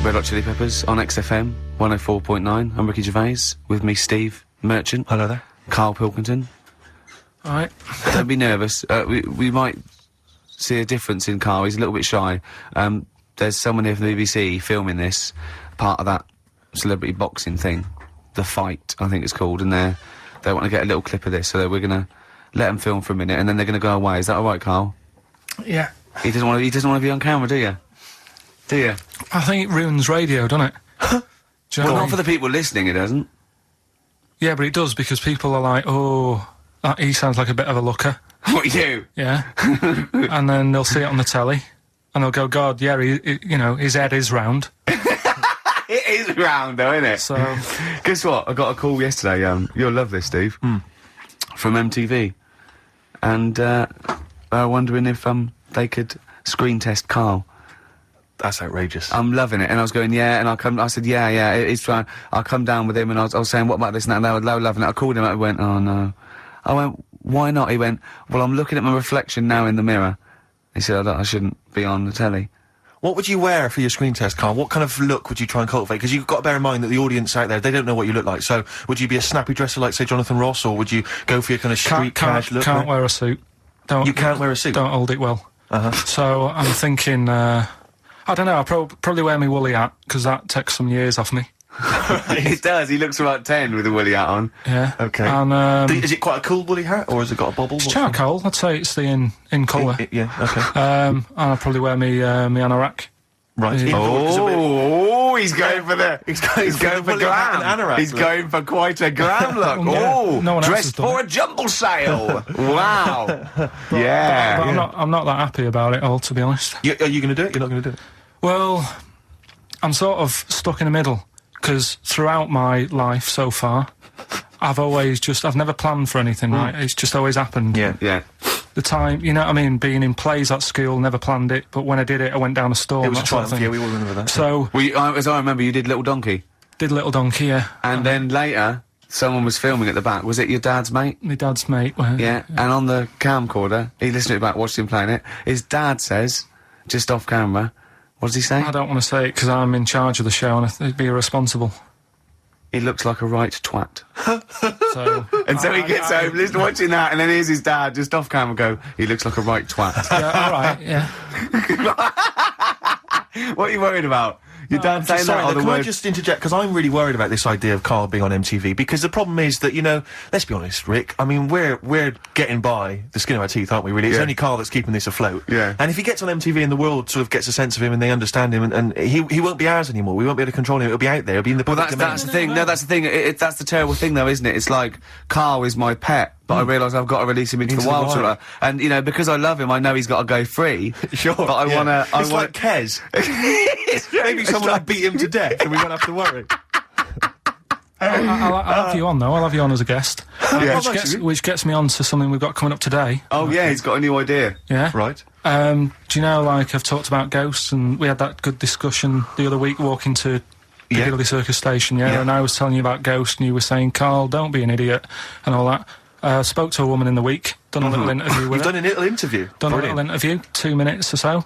Red Hot Chili Peppers on XFM 104.9. I'm Ricky Gervais, with me Steve Merchant. Hello there. Carl Pilkington. Alright. Don't be nervous. We might see a difference in Carl. He's a little bit shy. There's someone here from the BBC filming this, part of that celebrity boxing thing. The Fight, I think it's called, and they want to get a little clip of this, so we're gonna let them film for a minute, and then they're gonna go away. Is that alright, Carl? Yeah. He doesn't want to be on camera, do you? Do you? I think it ruins radio, doesn't it? Do you know Well, what I not mean? for the people listening, it doesn't. Yeah, but it does, because people are like, oh, he sounds like a bit of a looker. What, you? Yeah. And then they'll see it on the telly, and they'll go, God, yeah, you know, his head is round. It is round, though, isn't it? So... Guess what? I got a call yesterday, you'll love this, Steve, from MTV. And, they were wondering if, they could screen test Carl. That's outrageous. I'm loving it, and I was going, yeah, and I said, yeah, it's fine. I'll come down with him, and I was saying, what about this and that, and they were loving it. I called him up and went, oh no. I went, why not? He went, well, I'm looking at my reflection now in the mirror. He said, I shouldn't be on the telly. What would you wear for your screen test, Carl? What kind of look would you try and cultivate? Because you've got to bear in mind that the audience out there, they don't know what you look like. So, would you be a snappy dresser like, say, Jonathan Ross, or would you go for your kind of street cash look? Can't wear a suit. Don't. You can't wear a suit? Don't hold it well. So, I'm thinking, I don't know, I'll probably wear my woolly hat, because that takes some years off me. It does, he looks about 10 with a woolly hat on. Yeah. Okay. And, is it quite a cool woolly hat, or has it got a bobble? it's charcoal, I'd say it's the in colour. Yeah, okay. And I'll probably wear me anorak. Right. Yeah. Oh, he's going for the... He's going for woolly hat glam. and anorak He's look. going for quite a glam look. Yeah. Oh, No one else has dressed done for it. a jumble sale. Wow. Yeah. But I'm not that happy about it all, to be honest. Are you going to do it? You're not going to do it? Well, I'm sort of stuck in the middle, because throughout my life so far, I've never planned for anything, right? It's just always happened. Yeah. The time, you know what I mean, being in plays at school, never planned it, but when I did it, I went down a storm. It was a that sort of triumph, thing. yeah, we all remember that. So, As I remember, you did Little Donkey. did Little Donkey, yeah. And then later, someone was filming at the back. Was it your dad's mate? My dad's mate. Well, Yeah. And on the camcorder, he listened to it back, watched him playing it. His dad says, just off camera, what does he say? I don't want to say it, because I'm in charge of the show, and I'd be irresponsible. He looks like a right twat. So... And so he gets home, listening, watching that, and then here's his dad, just off camera, go, he looks like a right twat. Yeah, alright, yeah. What are you worried about? Your dad saying that, or the can I word... just interject, because I'm really worried about this idea of Carl being on MTV, because the problem is that, you know, let's be honest, Rick, I mean, we're getting by the skin of our teeth, aren't we, really? It's only Carl that's keeping this afloat. Yeah. And if he gets on MTV and the world sort of gets a sense of him and they understand him, and he won't be ours anymore, we won't be able to control him, it'll be out there, it'll be in the public domain. That's the thing, no, that's the thing, that's the terrible thing though, isn't it? It's like, Carl is my pet, but I realise I've got to release him into the wild, sort of, and, you know, because I love him, I know he's got to go free. Sure. But I wanna... It's like Kez. Maybe someone will beat him to death and we won't have to worry. I'll have you on, though. I'll have you on as a guest. Yeah. Which gets me on to something we've got coming up today. Oh, yeah, he's got a new idea. Yeah? Right. Do you know, like, I've talked about ghosts, and we had that good discussion the other week walking to Piccadilly Circus Station, yeah? And I was telling you about ghosts, and you were saying, Carl, don't be an idiot, and all that. Spoke to a woman in the week, done a little interview with her. You've done a little interview? Done Brilliant. a little interview, 2 minutes or so,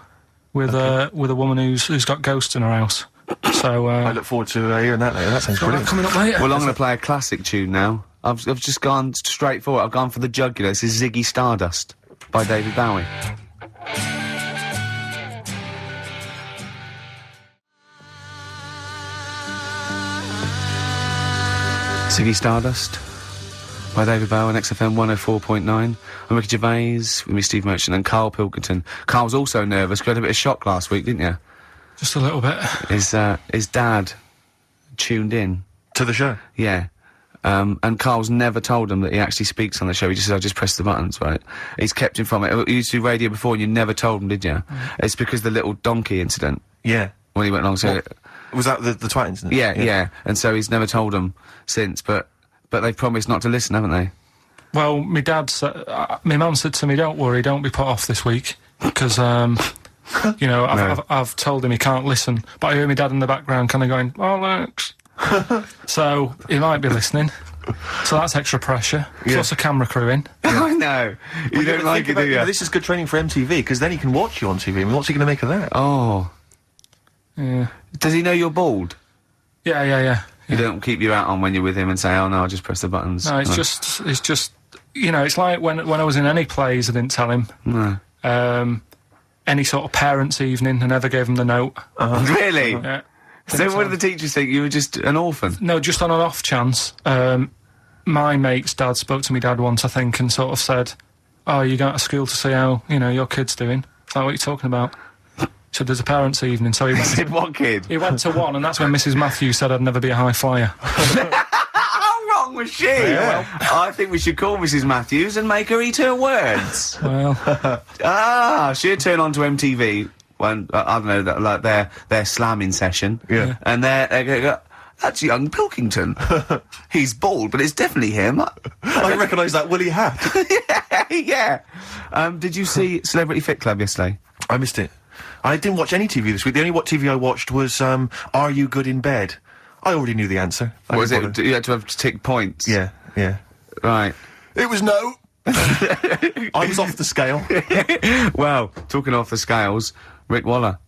with a woman who's got ghosts in her house. So, I look forward to hearing that later. That sounds brilliant. coming up later. Well, I'm going to play a classic tune now. I've just gone straight for it. I've gone for the jugular. This is Ziggy Stardust by David Bowie. Ziggy Stardust by David Bowie on XFM 104.9. I'm Ricky Gervais, with me Steve Merchant and Carl Pilkington. Carl's also nervous. You had a bit of shock last week, didn't you? Just a little bit. His dad tuned in. To the show? Yeah. And Carl's never told him that he actually speaks on the show. He just said, I just press the buttons, right? He's kept him from it. You used to do radio before and you never told him, did you? It's because of the little donkey incident. Yeah. When he went along, so... Was that the twat incident? Yeah. And so he's never told them since, but they've promised not to listen, haven't they? Well, my dad said... my mum said to me, don't worry, don't be put off this week, because, you know, I've told him he can't listen, but I hear my dad in the background kind of going, Alex... So, he might be listening. So that's extra pressure. Plus a camera crew in. I know. You don't like it, do you? This is good training for MTV, because then he can watch you on TV. I mean, what's he going to make of that? Oh. Yeah. Does he know you're bald? Yeah. You don't keep your hat on when you're with him and say, "Oh no, I just press the buttons." No, it's just, you know, it's like when I was in any plays, I didn't tell him. No. Any sort of parents' evening, I never gave him the note. Really? Yeah. So what did the teachers think? You were just an orphan? No, just on an off chance. My mate's dad spoke to me dad once, I think, and sort of said, "Oh, you go to school to see how, you know, your kid's doing." It's like, what are you talking about? So there's a parents' evening, so he went Said what kid? he went to one, and that's when Mrs. Matthews said I'd never be a high flyer. How wrong was she? Yeah. I think we should call Mrs. Matthews and make her eat her words. Well, She'd turn on to MTV when, I don't know, like their slamming session. Yeah. And they go, "That's young Pilkington. He's bald, but it's definitely him." I recognise that woolly hat. Yeah. Did you see Celebrity Fit Club yesterday? I missed it. I didn't watch any TV this week. The only TV I watched was, Are You Good in Bed? I already knew the answer. What was didn't it? bother. You had to have to tick points? Yeah. Right. It was no. I was off the scale. Well, talking off the scales, Rick Waller.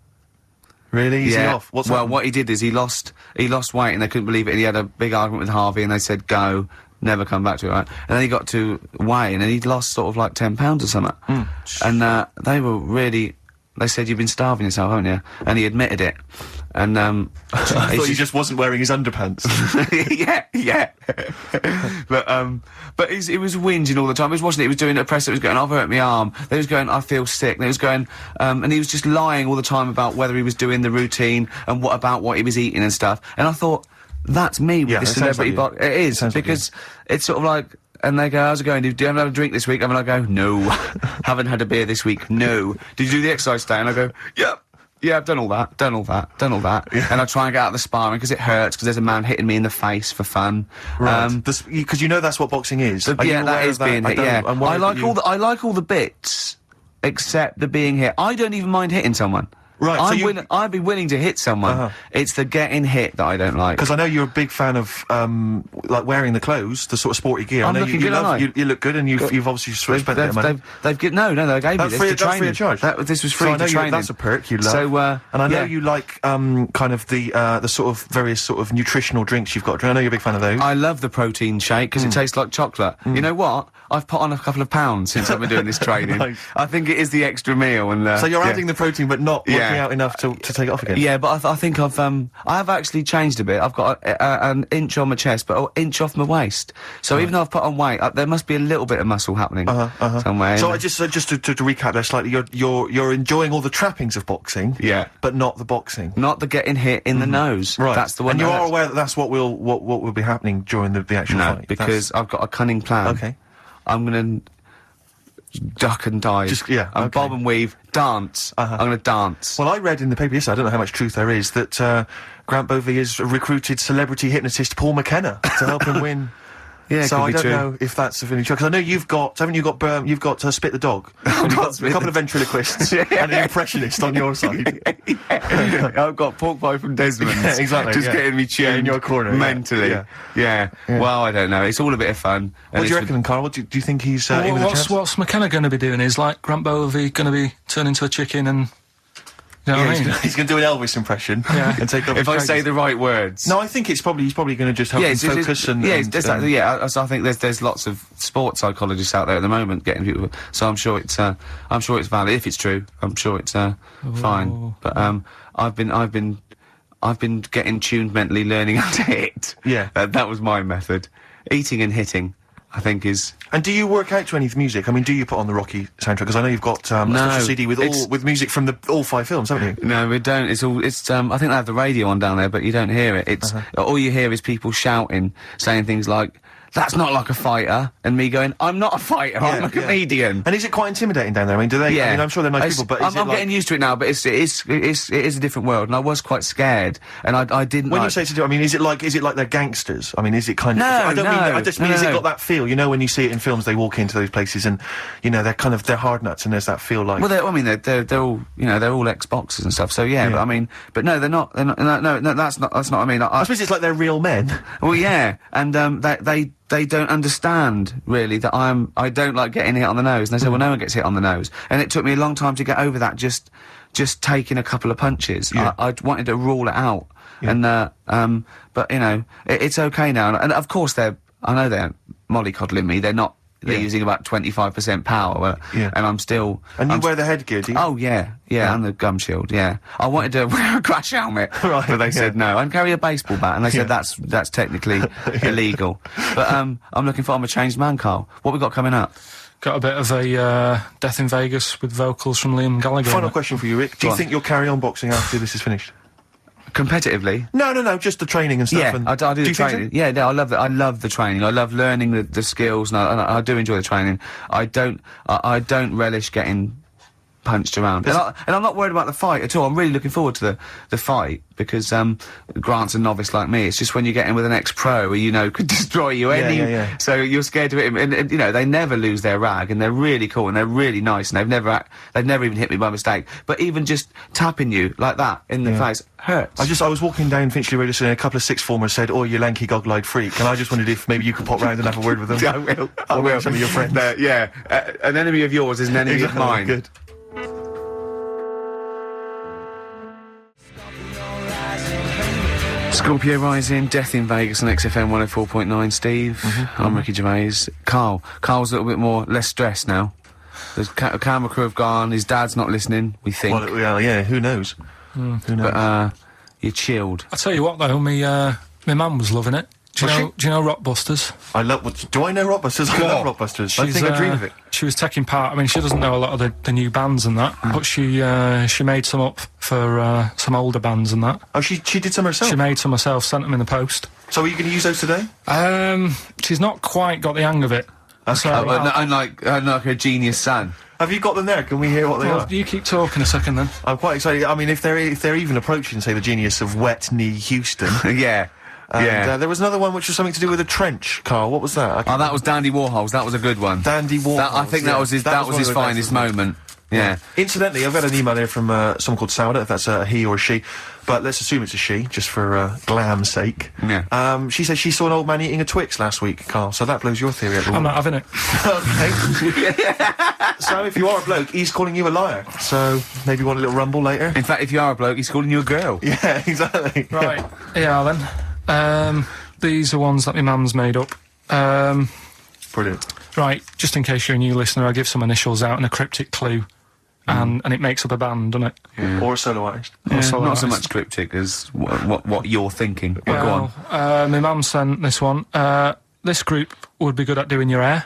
Really? Is he off? What's well, happened? what he did is he lost weight and they couldn't believe it, and he had a big argument with Harvey and they said go, never come back to it, right? And then he got to weigh and he'd lost sort of like 10 pounds or something. And they were really, they said, "You've been starving yourself, haven't you?" And he admitted it. And I thought he just wasn't wearing his underpants. yeah. But he was whinging all the time. He was watching it, he was doing a press that was going, "I've hurt my arm." Then he was going, "I feel sick." And he was going, and he was just lying all the time about whether he was doing the routine and what he was eating and stuff. And I thought, that's me with Yeah, this it sounds celebrity like you. box. It is, Sounds like because it's sort of like, and they go, "How's it going? Do you have a drink this week?" And I go, "No." "Haven't had a beer this week." "No." "Did you do the exercise today?" And I go, "Yep. Yeah, I've done all that. And I try and get out of the sparring because it hurts, because there's a man hitting me in the face for fun. Right. Because you know that's what boxing is. Are you Yeah, aware that of is being hit, yeah. I'm worried that you- I like all the bits, except the being hit. I don't even mind hitting someone. Right, so I'd be willing to hit someone. It's the getting hit that I don't like. Because I know you're a big fan of, like, wearing the clothes, the sort of sporty gear. I'm I know looking you good, aren't I? you look good, and you've obviously spent a bit of money. They gave me That's this free, to that's free training. of charge. This was free So I know to training. that's a perk you love. So, and I know yeah. you like, kind of the sort of various sort of nutritional drinks you've got. I know you're a big fan of those. I love the protein shake because it tastes like chocolate. You know what? I've put on a couple of pounds since I've been doing this training. Nice. I think it is the extra meal. And So you're yeah. adding the protein, but not working out enough to take it off again. Yeah, but I think I have actually changed a bit. I've got an inch on my chest, but an inch off my waist. So even though I've put on weight, there must be a little bit of muscle happening somewhere. So I just to recap there slightly, you're enjoying all the trappings of boxing, Yeah. but not the boxing. Not the getting hit in the nose. Right, That's the one. And you that are hurts. aware that that's what will be happening during the actual No, fight. because I've got a cunning plan. Okay. I'm gonna duck and dive. Just- yeah, And okay. bob and weave, dance. I'm gonna dance. Well, I read in the paper yesterday, I don't know how much truth there is, that Grant Bovey has recruited celebrity hypnotist Paul McKenna to help him win. Yeah, So could I be don't true. know if that's of any truth. Because I know haven't you got Spit the Dog? And you've got a Spit couple the- of ventriloquists and an impressionist on your side. I've got pork pie from Desmond. Yeah, exactly, Just yeah. getting me tuned in your corner, yeah, mentally. yeah. Well, I don't know. It's all a bit of fun. What do you reckon, Carl? Do you think he's in with a chance? what's McKenna going to be doing? Is like Grant Bovey going to be turning into a chicken and... You know what I mean? He's going to do an Elvis impression and take off If his I say trainers. the right words. No, I think he's probably going to just help him focus and... exactly. Yeah, so I think there's lots of sports psychologists out there at the moment getting people. So I'm sure it's valid. If it's true, I'm sure it's fine. But I've been getting tuned mentally, learning how to hit. Yeah. That was my method. Eating and hitting, I think, is. And do you work out to any music? I mean, do you put on the Rocky soundtrack? Because I know you've got a special CD with music from all 5 films, haven't you? No, we don't. It's I think they have the radio on down there, but you don't hear it. It's all you hear is people shouting, saying things like, "That's not like a fighter," and me going, "I'm not a fighter. I'm a comedian." And is it quite intimidating down there? I mean, do they? Yeah. I mean, I'm sure they're nice people, but I'm getting used to it now. But it is a different world, and I was quite scared, and I didn't. When like, you say to, I mean, is it like they're gangsters? I mean, is it kind of? No, I don't mean. no, I just mean, no, has it no. got that feel? You know, when you see it in films, they walk into those places, and you know, they're hard nuts, and there's that feel like. Well, they're all they're all ex-boxers and stuff. So yeah, but no, they're not. No, that's not. What I mean. I suppose it's like they're real men. Well, yeah, and they don't understand really that I don't like getting hit on the nose. And they say, well, no one gets hit on the nose. And it took me a long time to get over that. Just just taking a couple of punches. Yeah. I wanted to rule it out. And, but, you know, it's okay now. And of course I know they're mollycoddling me. They're using about 25% power, and I'm still... And you wear the headgear, do you? Oh, yeah, and the gum shield, yeah. I wanted to wear a crash helmet, Right, but they said no. And carry a baseball bat, and they said that's technically illegal. But, I'm a changed man, Carl. What we got coming up? Got a bit of a Death in Vegas with vocals from Liam Gallagher. Final question for you, Rick. Do you think you'll carry on boxing after this is finished? Competitively? No, just the training and stuff. Yeah, and I do the training. So? Yeah, no, I love the training. I love learning the skills, and I do enjoy the training. I don't relish getting punched around. And I'm not worried about the fight at all. I'm really looking forward to the fight, because Grant's a novice like me. It's just when you get in with an ex-pro who you know could destroy you so you're scared of it. And you know, they never lose their rag, and they're really cool and they're really nice, and they've never even hit me by mistake. But even just tapping you like that in the face hurts. I was walking down Finchley Radio and a couple of sixth formers said, "Oh, you lanky goggle-eyed freak," and I just wondered if maybe you could pop round and have a word with them. I will. Some of your friends. An enemy of yours is an enemy of mine. Good. Scorpio Rising, Death in Vegas on XFM 104.9. Steve, I'm Ricky Gervais. Carl's a little bit less stressed now. The camera crew have gone, his dad's not listening, we think. Well, yeah, who knows? Who knows? But, you're chilled. I tell you what though, my mum was loving it. Do you know Rockbusters? Do I know Rockbusters? I love Rockbusters. I think I dream of it. She was taking part. I mean, she doesn't know a lot of the new bands and that, but she made some up for some older bands and that. Oh, she did some herself? She made some herself, sent them in the post. So are you going to use those today? She's not quite got the hang of it. So unlike her genius son. Have you got them there? Can we hear what they are? You keep talking a second then. I'm quite excited. I mean, if they're even approaching, say, the genius of Wet Knee Houston. Yeah. There was another one which was something to do with a trench, Carl. What was that? That was Dandy Warhols. That was a good one. Dandy Warhols. I think that was his finest moment. Yeah. Incidentally, I've had an email there from someone called Sauda, if that's a he or a she, but let's assume it's a she, just for glam's sake. Yeah. She said she saw an old man eating a Twix last week, Carl, so that blows your theory out the I'm not having it. Okay. So if you are a bloke, he's calling you a liar, so maybe you want a little rumble later? In fact, if you are a bloke, he's calling you a girl. Yeah, exactly. Right. Yeah, then. These are ones that my mum's made up. Brilliant. Right, just in case you're a new listener, I give some initials out and a cryptic clue. And it makes up a band, doesn't it? Yeah. Or a solo artist. Yeah, not so much cryptic as what you're thinking. But go on. My mum sent this one. This group would be good at doing your hair.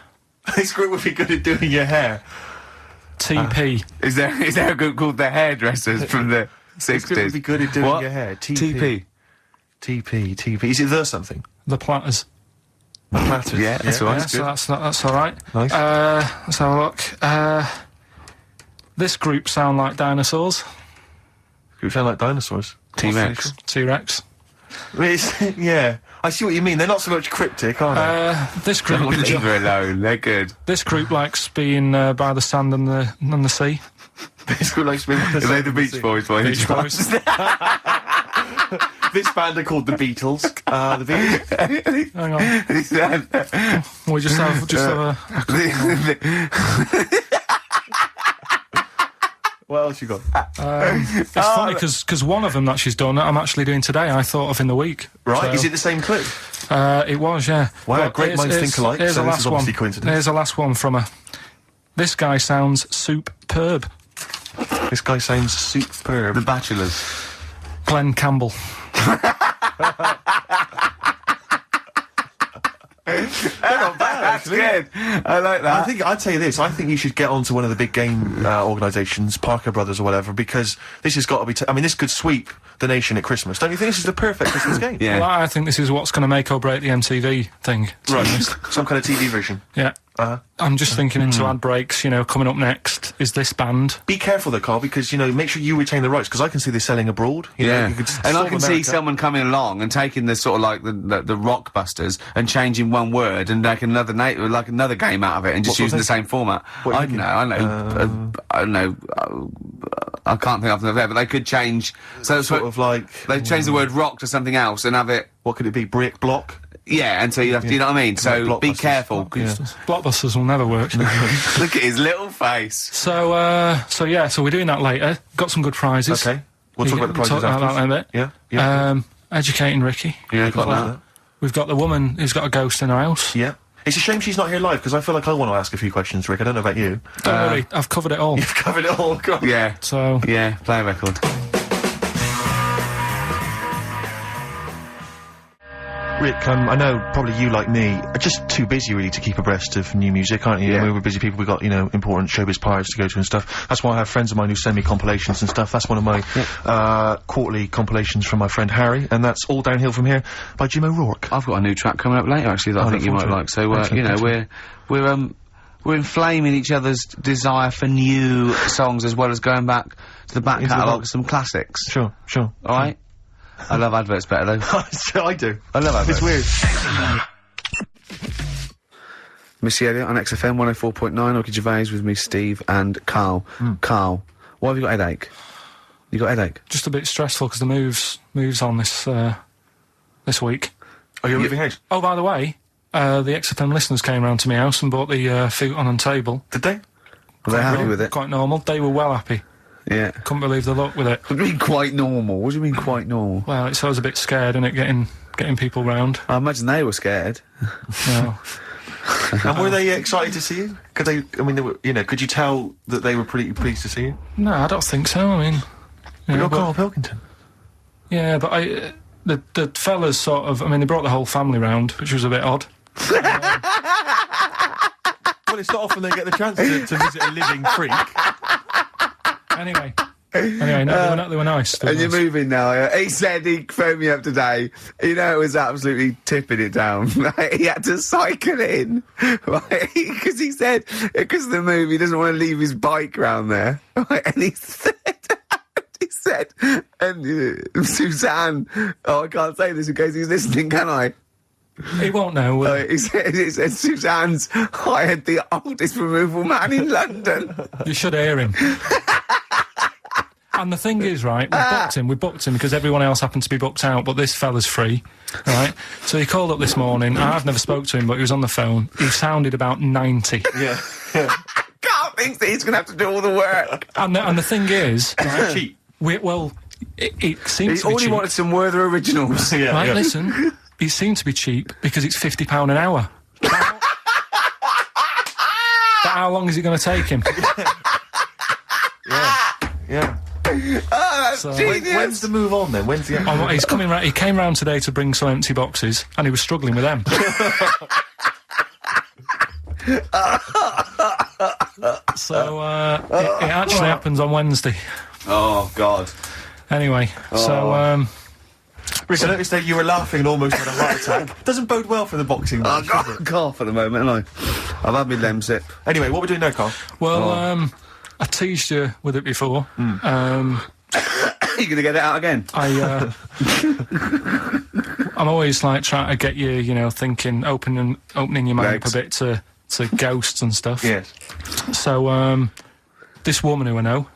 This group would be good at doing your hair. TP. Is there a group called the Hairdressers from the 60s? This group would be good at doing your hair. TP. TP. Is it the something? The Platters. The Platters. Yeah, that's all right. So that's all right. Nice. Let's have a look. This group sound like dinosaurs. Group sound like dinosaurs. T-Rex. T-Rex. Yeah, I see what you mean. They're not so much cryptic, are they? This group. Leave her alone. They're good. This group likes being by the sand and the sea. This group likes being by the Are they the Beach Boys? Beach Boys. This band are called the Beatles. The Beatles. Hang on. We just have a. What else you got? It's funny because one of them that she's done, I'm actually doing today. I thought of in the week. Right? So, is it the same clue? It was, yeah. Wow, But great minds think alike. Here's So the this last is obviously one. coincidence. Here's the last one from her. This guy sounds superb. This guy sounds superb. The Bachelors. Glenn Campbell. They're not bad, actually. Good. I like that. I'd tell you this. I think you should get onto one of the big game organisations, Parker Brothers or whatever, because this has got to be. I mean, this could sweep the nation at Christmas. Don't you think this is the perfect Christmas game? Yeah. Well, I think this is what's going to make or break the MTV thing. Right. Some kind of TV version. Yeah. I'm just thinking into ad breaks, coming up next is this band. Be careful though, Carl, because, make sure you retain the rights, because I can see this selling abroad. You could and I storm can see America. someone coming along and taking the sort of like the Rockbusters and changing one word and making another another game out of it and just using the same format. I don't know. I can't think of anything, but they could change. So sort of like they change the word rock to something else and have it. What could it be? Brick block. Yeah, until you have to, you know what I mean? So Like be Blockbusters. careful. Blockbusters will never work. Look at his little face. So we're doing that later. Got some good prizes. Okay. We'll talk about the prizes Talk about afterwards. that in a bit. Yeah, yeah. Educating Ricky. Yeah, got that. We've got the woman who's got a ghost in her house. Yeah. It's a shame she's not here live, because I feel like I want to ask a few questions, Rick. I don't know about you. Don't worry, I've covered it all. You've covered it all. God. Yeah. So Yeah, play a record. Rick, I know probably you, like me, are just too busy really to keep abreast of new music, aren't you? Yeah. I mean, we're busy people, we've got, you know, important showbiz parties to go to and stuff. That's why I have friends of mine who send me compilations and stuff. That's one of my quarterly compilations from my friend Harry, and that's All Downhill From Here by Jim O'Rourke. I've got a new track coming up later, actually, that I think you might like. So, you know, we're inflaming each other's desire for new songs, as well as going back to the back catalogue of some classics. Sure. Alright? I love adverts better, though. I do. I love adverts. It's weird. Missy Elliott on XFM 104.9, Ricky Gervais with me, Steve and Carl. Carl, why have you got a headache? You got a headache? just a bit stressful because the moves on this week. Are you moving house? Oh, by the way, the XFM listeners came round to my house and bought the futon and table. Did they? Were they happy with it? Quite normal. They were well happy. Yeah. Couldn't believe the luck with it. What do you mean quite normal? What do you mean quite normal? Well, it's always a bit scared, isn't it, getting people round. I imagine they were scared. No. And were they excited to see you? Could they, I mean, they were, you know, could you tell that they were pretty pleased to see you? No, I don't think so. I mean, you know, You're but- Carl Pilkington. Yeah, but the fellas sort of, I mean, they brought the whole family round, which was a bit odd. Well, it's not often they get the chance to visit a living freak. Anyway, no, they were nice. They were And you're nice. moving now, yeah? He said he phoned me up today. You know, it was absolutely tipping it down. Right? He had to cycle in. Right? Because he said, because of the move, he doesn't want to leave his bike round there. Right? And he said, and Suzanne, oh, I can't say this in case he's listening, can I? He won't know. He said Suzanne's hired the oldest removal man in London. You should hear him. And the thing is, right, we booked him because everyone else happened to be booked out, but this fella's free, right? So he called up this morning. I've never spoke to him, but he was on the phone. He sounded about 90. Yeah. Carl thinks that he's going to have to do all the work. And the thing is, right, Cheap. it seems He to be only cheap. wanted some Werther originals. Yeah. Right, yeah. listen, it seemed to be cheap because it's £50 an hour. But how long is it going to take him? Yeah. Oh, that's So- genius. When's the move on then? When's the actual... Oh, he's coming round. He came round today to bring some empty boxes, and he was struggling with them. So it actually happens on Wednesday. Oh, God. Anyway, so Rick, I noticed that you were laughing and almost had a heart attack. Doesn't bode well for the boxing I match, does got it? cough at the moment, haven't I? I've had my Lemsip. Anyway, what we're doing now, Carl? well, I teased you with it before. Are you going to get it out again? I'm always like trying to get you, you know, thinking, opening your mind up Legs. a bit to ghosts and stuff. Yes. So this woman who I know,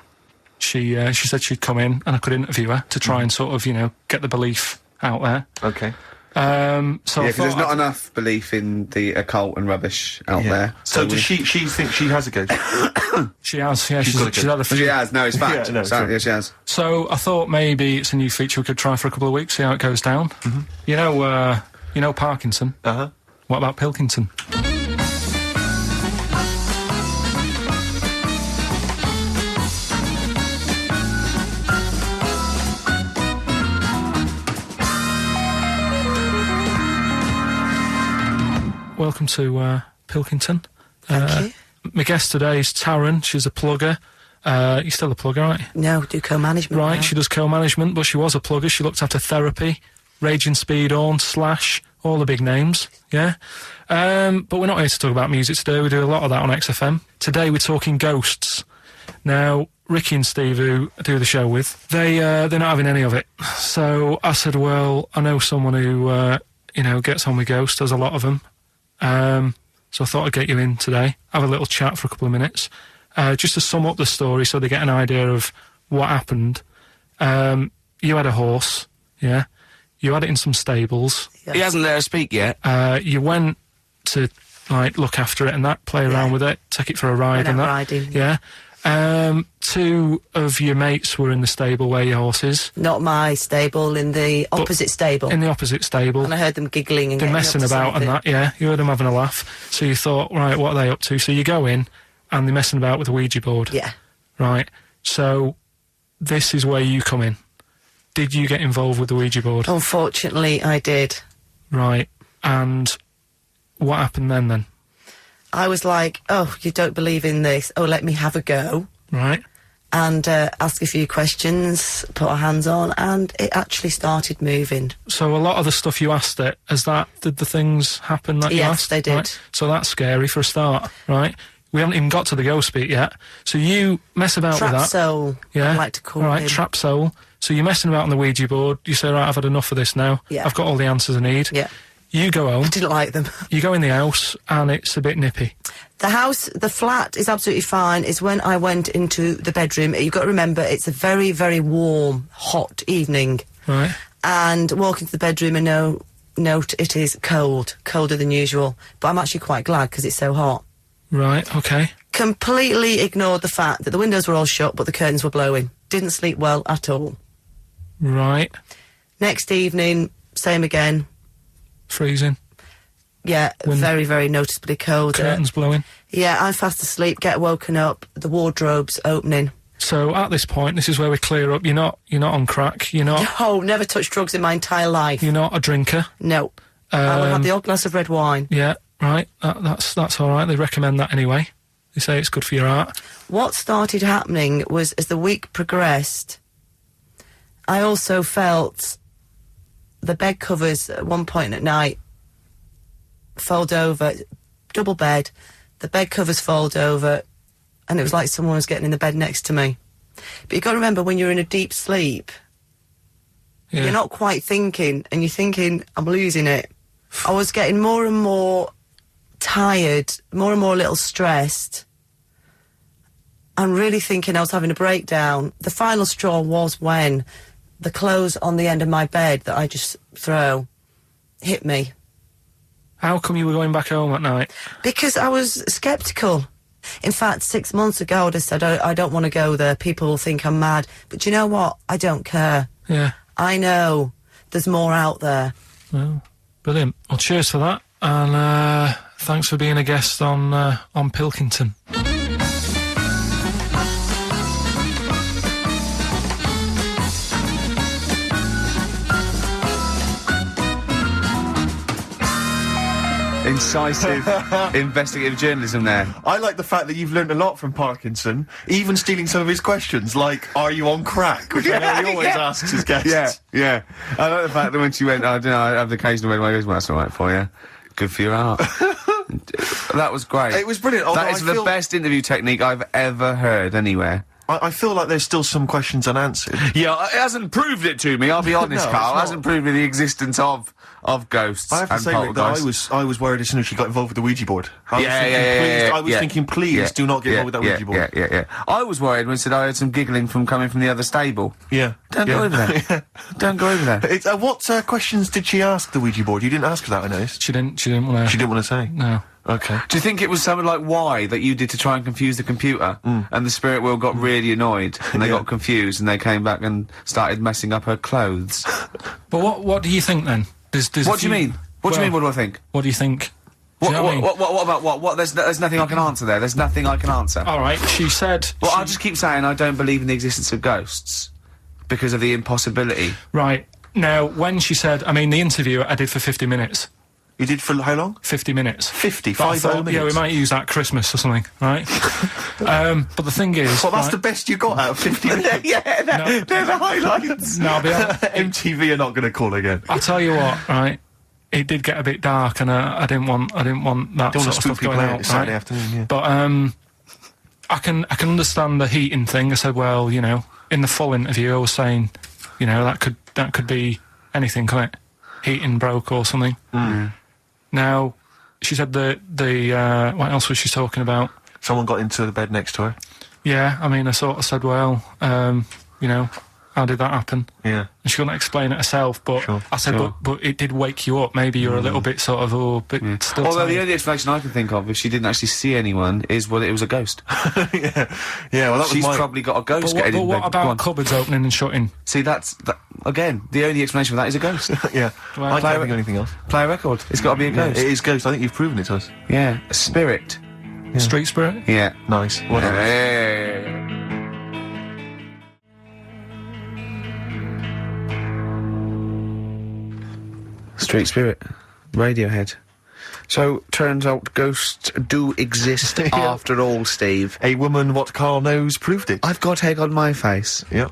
she said she'd come in and I could interview her to try and sort of, you know, get the belief out there. Okay. So Yeah, I because thought there's not I'd- enough belief in the occult and rubbish out there. So does she think she has a ghost? She has, yeah, She's got a she's had a few. She has, no, it's fact. Yeah, no, So, sure. yeah, she has. So I thought maybe it's a new feature we could try for a couple of weeks, see how it goes down. You know Parkinson. Uh-huh. What about Pilkington? Welcome to Pilkington. Thank you. My guest today is Taryn. She's a plugger. You're still a plugger, right? No, do co-management. Right, now. she does co-management, but she was a plugger. She looked after Therapy, Raging Speed On, Slash, all the big names, yeah? But we're not here to talk about music today. We do a lot of that on XFM. Today we're talking ghosts. Now, Ricky and Steve, who I do the show with, they're not having any of it. So I said, well, I know someone who, gets on with ghosts. There's a lot of them. So I thought I'd get you in today, have a little chat for a couple of minutes, just to sum up the story so they get an idea of what happened. You had a horse, yeah? You had it in some stables. Yeah. He hasn't let her speak yet. You went to, like, look after it and that, play around with it, take it for a ride Went and out that. riding. Yeah. 2 of your mates were in the stable where your horse is. Not my stable, in the opposite stable. In the opposite stable. And I heard them giggling and They're getting messing up to about and something. that, yeah. You heard them having a laugh. So you thought, right, what are they up to? So you go in, and they're messing about with a Ouija board. Yeah. Right. So this is where you come in. Did you get involved with the Ouija board? Unfortunately, I did. Right. And what happened then? I was like, oh, you don't believe in this. Oh, let me have a go. Right. And ask a few questions, put our hands on, and it actually started moving. So a lot of the stuff you asked it, did the things happen that you Yes, asked? they did. Right? So that's scary for a start, right? We haven't even got to the ghost bit yet. So you mess about Trap with that. soul, Yeah. I like to call All right, him. trap soul. So you're messing about on the Ouija board. You say, right, I've had enough of this now. Yeah. I've got all the answers I need. Yeah. You go home. Didn't like them. You go in the house, and it's a bit nippy. The flat is absolutely fine. It's when I went into the bedroom. You've got to remember, it's a very, very warm, hot evening. Right. And walk into the bedroom and note it is cold, colder than usual. But I'm actually quite glad because it's so hot. Right, okay. Completely ignored the fact that the windows were all shut, but the curtains were blowing. Didn't sleep well at all. Right. Next evening, same again. Freezing. Yeah, Wind. very, very noticeably cold. Curtains blowing. Yeah, I'm fast asleep, get woken up, the wardrobe's opening. So at this point, this is where we clear up. You're not on crack. You're not Oh, never touched drugs in my entire life. you're not a drinker. No. I would have the odd glass of red wine. Yeah, right. That's all right. They recommend that anyway. They say it's good for your heart. What started happening was, as the week progressed, I also felt the bed covers at one point at night fold over, double bed, the bed covers fold over, and it was like someone was getting in the bed next to me. But you've got to remember, when you're in a deep sleep, Yeah. you're not quite thinking, and you're thinking, I'm losing it. I was getting more and more tired, more and more a little stressed. I'm really thinking I was having a breakdown. The final straw was when the clothes on the end of my bed that I just throw hit me. How come you were going back home at night? Because I was sceptical. In fact, 6 months ago, I would have said, I don't want to go there. People will think I'm mad. But you know what? I don't care. Yeah. I know there's more out there. Well, brilliant. Well, cheers for that, and thanks for being a guest on Pilkington. Incisive investigative journalism there. I like the fact that you've learned a lot from Parkinson, even stealing some of his questions, like, are you on crack? Which I know he always asks his guests. Yeah. I like the fact that when she went, I don't know, I have the occasional red one, he goes, well, that's all right for you. Good for your heart. That was great. It was brilliant. That although is I the feel- best interview technique I've ever heard anywhere. I feel like there's still some questions unanswered. Yeah, it hasn't proved it to me, I'll be honest, No, Carl. it's It hasn't proved me the existence of ghosts I have to and say, Rick, that poltergeists. I was worried as soon as she got involved with the Ouija board. I was Yeah, thinking, please do not get involved with that Ouija board. Yeah. I was worried when it said I heard some giggling coming from the other stable. Yeah. Don't go over there. Don't go over there. It's, what questions did she ask the Ouija board? You didn't ask her that, I noticed. She didn't want to. She didn't want to say. No. Okay. Do you think it was something like why that you did to try and confuse the computer, and the spirit wheel got really annoyed, and they Yeah. got confused, and they came back and started messing up her clothes? But what do you think then? There's What do you mean? What do you mean? What do I think? What do you think? Do What, you know what I mean? what about what? There's nothing I can answer there. There's nothing I can answer. All right. She said. Well, I'll just keep saying I don't believe in the existence of ghosts because of the impossibility. Right. Now, when she said, I mean, the interview I did for 50 minutes. You did for how long? 50 minutes. 50, But I 50 thought, minutes. yeah, we might use that at Christmas or something, right? But the thing is... Well, that's right, the best you got out of 50 minutes. Yeah, they're the highlights. No, I'll be honest, MTV are not going to call again. I'll tell you what, right? It did get a bit dark, and I didn't want that Don't want sort to of spook stuff people going out. out, It's Saturday right? afternoon, yeah. But I can understand the heating thing. I said, well, you know, in the full interview, I was saying, you know, that could be anything, couldn't it? Heating broke or something. Now, she said what else was she talking about? Someone got into the bed next to her. Yeah, I mean, I sort of said, well, you know, how did that happen? Yeah. And she couldn't explain it herself, but Sure. I said, but it did wake you up. Maybe you're a little bit sort of, still Although tired. the only explanation I can think of, if she didn't actually see anyone, is well, it was a ghost. Yeah, well, that She's was probably got a ghost But getting in what bed. Go about on. cupboards opening and shutting? See, again, the only explanation for that is a ghost. Yeah, Well, I can't think of anything else. Play a record. It's got to be a Yeah, ghost. it is Ghost. I think you've proven it to us. Yeah, a spirit. Street spirit? Yeah. Nice. Well done. Hey. Street Spirit, Radiohead. So, turns out ghosts do exist after all, Steve. A woman what Carl knows proved it. I've got egg on my face Yeah.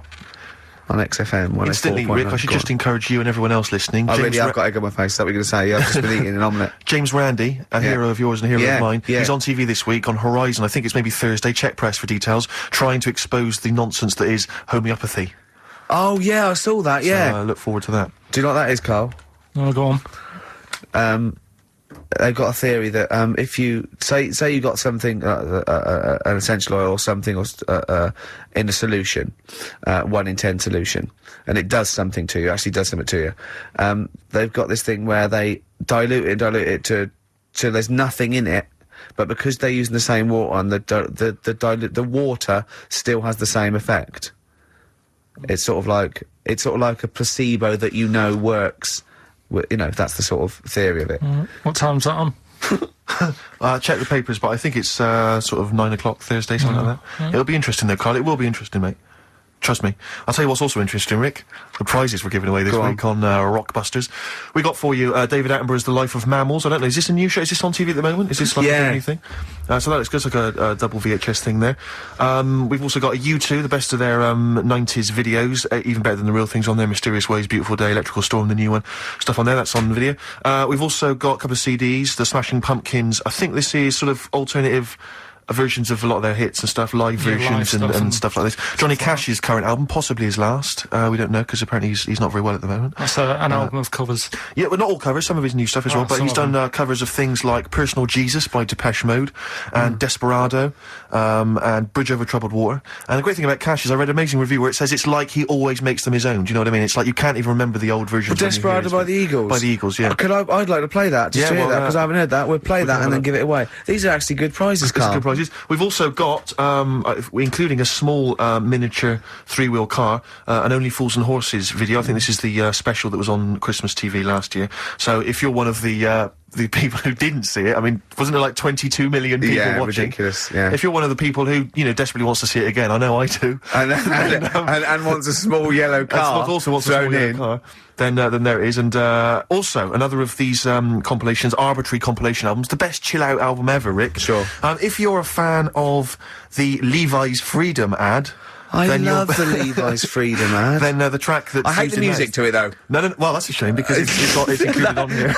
on XFM. Instantly, Rick, I should just encourage you and everyone else listening. I James really have Ra- got egg on my face. Is that what you're going to say? Yeah, I've just been eating an omelette. James Randi, a hero of yours and a hero Yeah, of mine. yeah. He's on TV this week on Horizon. I think it's maybe Thursday. Check press for details. Trying to expose the nonsense that is homeopathy. Oh, yeah, I saw that, yeah. So, look forward to that. Do you know what that is, Carl? Oh, go on. They've got a theory that if you say you got something an essential oil or something in a solution, 1 in 10 solution, and it does something to you, actually does something to you, they've got this thing where they dilute it to there's nothing in it, but because they're using the same water, and the water still has the same effect. It's sort of like a placebo that works. That's the sort of theory of it. What time's that on? Check the papers, but I think it's sort of 9 o'clock Thursday, something like that. It'll be interesting though, Carl. It will be interesting, mate. Trust me. I'll tell you what's also interesting, Rick. The prizes we're giving away this week on Rockbusters. We got for you David Attenborough's The Life of Mammals. I don't know, is this a new show? Is this on TV at the moment? Is this like a new thing? So that looks good. It's like a double VHS thing there. We've also got a U2, the best of their 90s videos, even better than the real things on there. Mysterious Ways, Beautiful Day, Electrical Storm, the new one. Stuff on there, that's on video. We've also got a couple of CDs, The Smashing Pumpkins. I think this is sort of alternative versions of a lot of their hits and stuff, live versions and stuff like this. Johnny Cash's current album, possibly his last. We don't know, because apparently he's not very well at the moment. That's an album of covers. Yeah, well, not all covers, some of his new stuff as well, but he's done covers of things like Personal Jesus by Depeche Mode, and Desperado, and Bridge Over Troubled Water. And the great thing about Cash is I read an amazing review where it says it's like he always makes them his own. Do you know what I mean? It's like you can't even remember the old versions. Desperado by the Eagles? By the Eagles, yeah. I'd like to play that, just to hear that, because I haven't heard that. We'll play that and then give it away. These are actually good prizes, Carl. Good prizes. We've also got, including a small miniature 3-wheel car, an Only Fools and Horses video. I think this is the special that was on Christmas TV last year. So if you're one of the people who didn't see it, I mean, wasn't there like 22 million people watching? Ridiculous, yeah. If you're one of the people who, desperately wants to see it again, I know I do. And wants a small yellow car also wants a small yellow car. Then there it is. And also, another of these compilations, arbitrary compilation albums, the best chill-out album ever, Rick. Sure. If you're a fan of the Levi's Freedom ad... I love the Levi's Freedom ad. Then the track that's I hate the music to it, though. No, well, that's a shame, because it's included on here.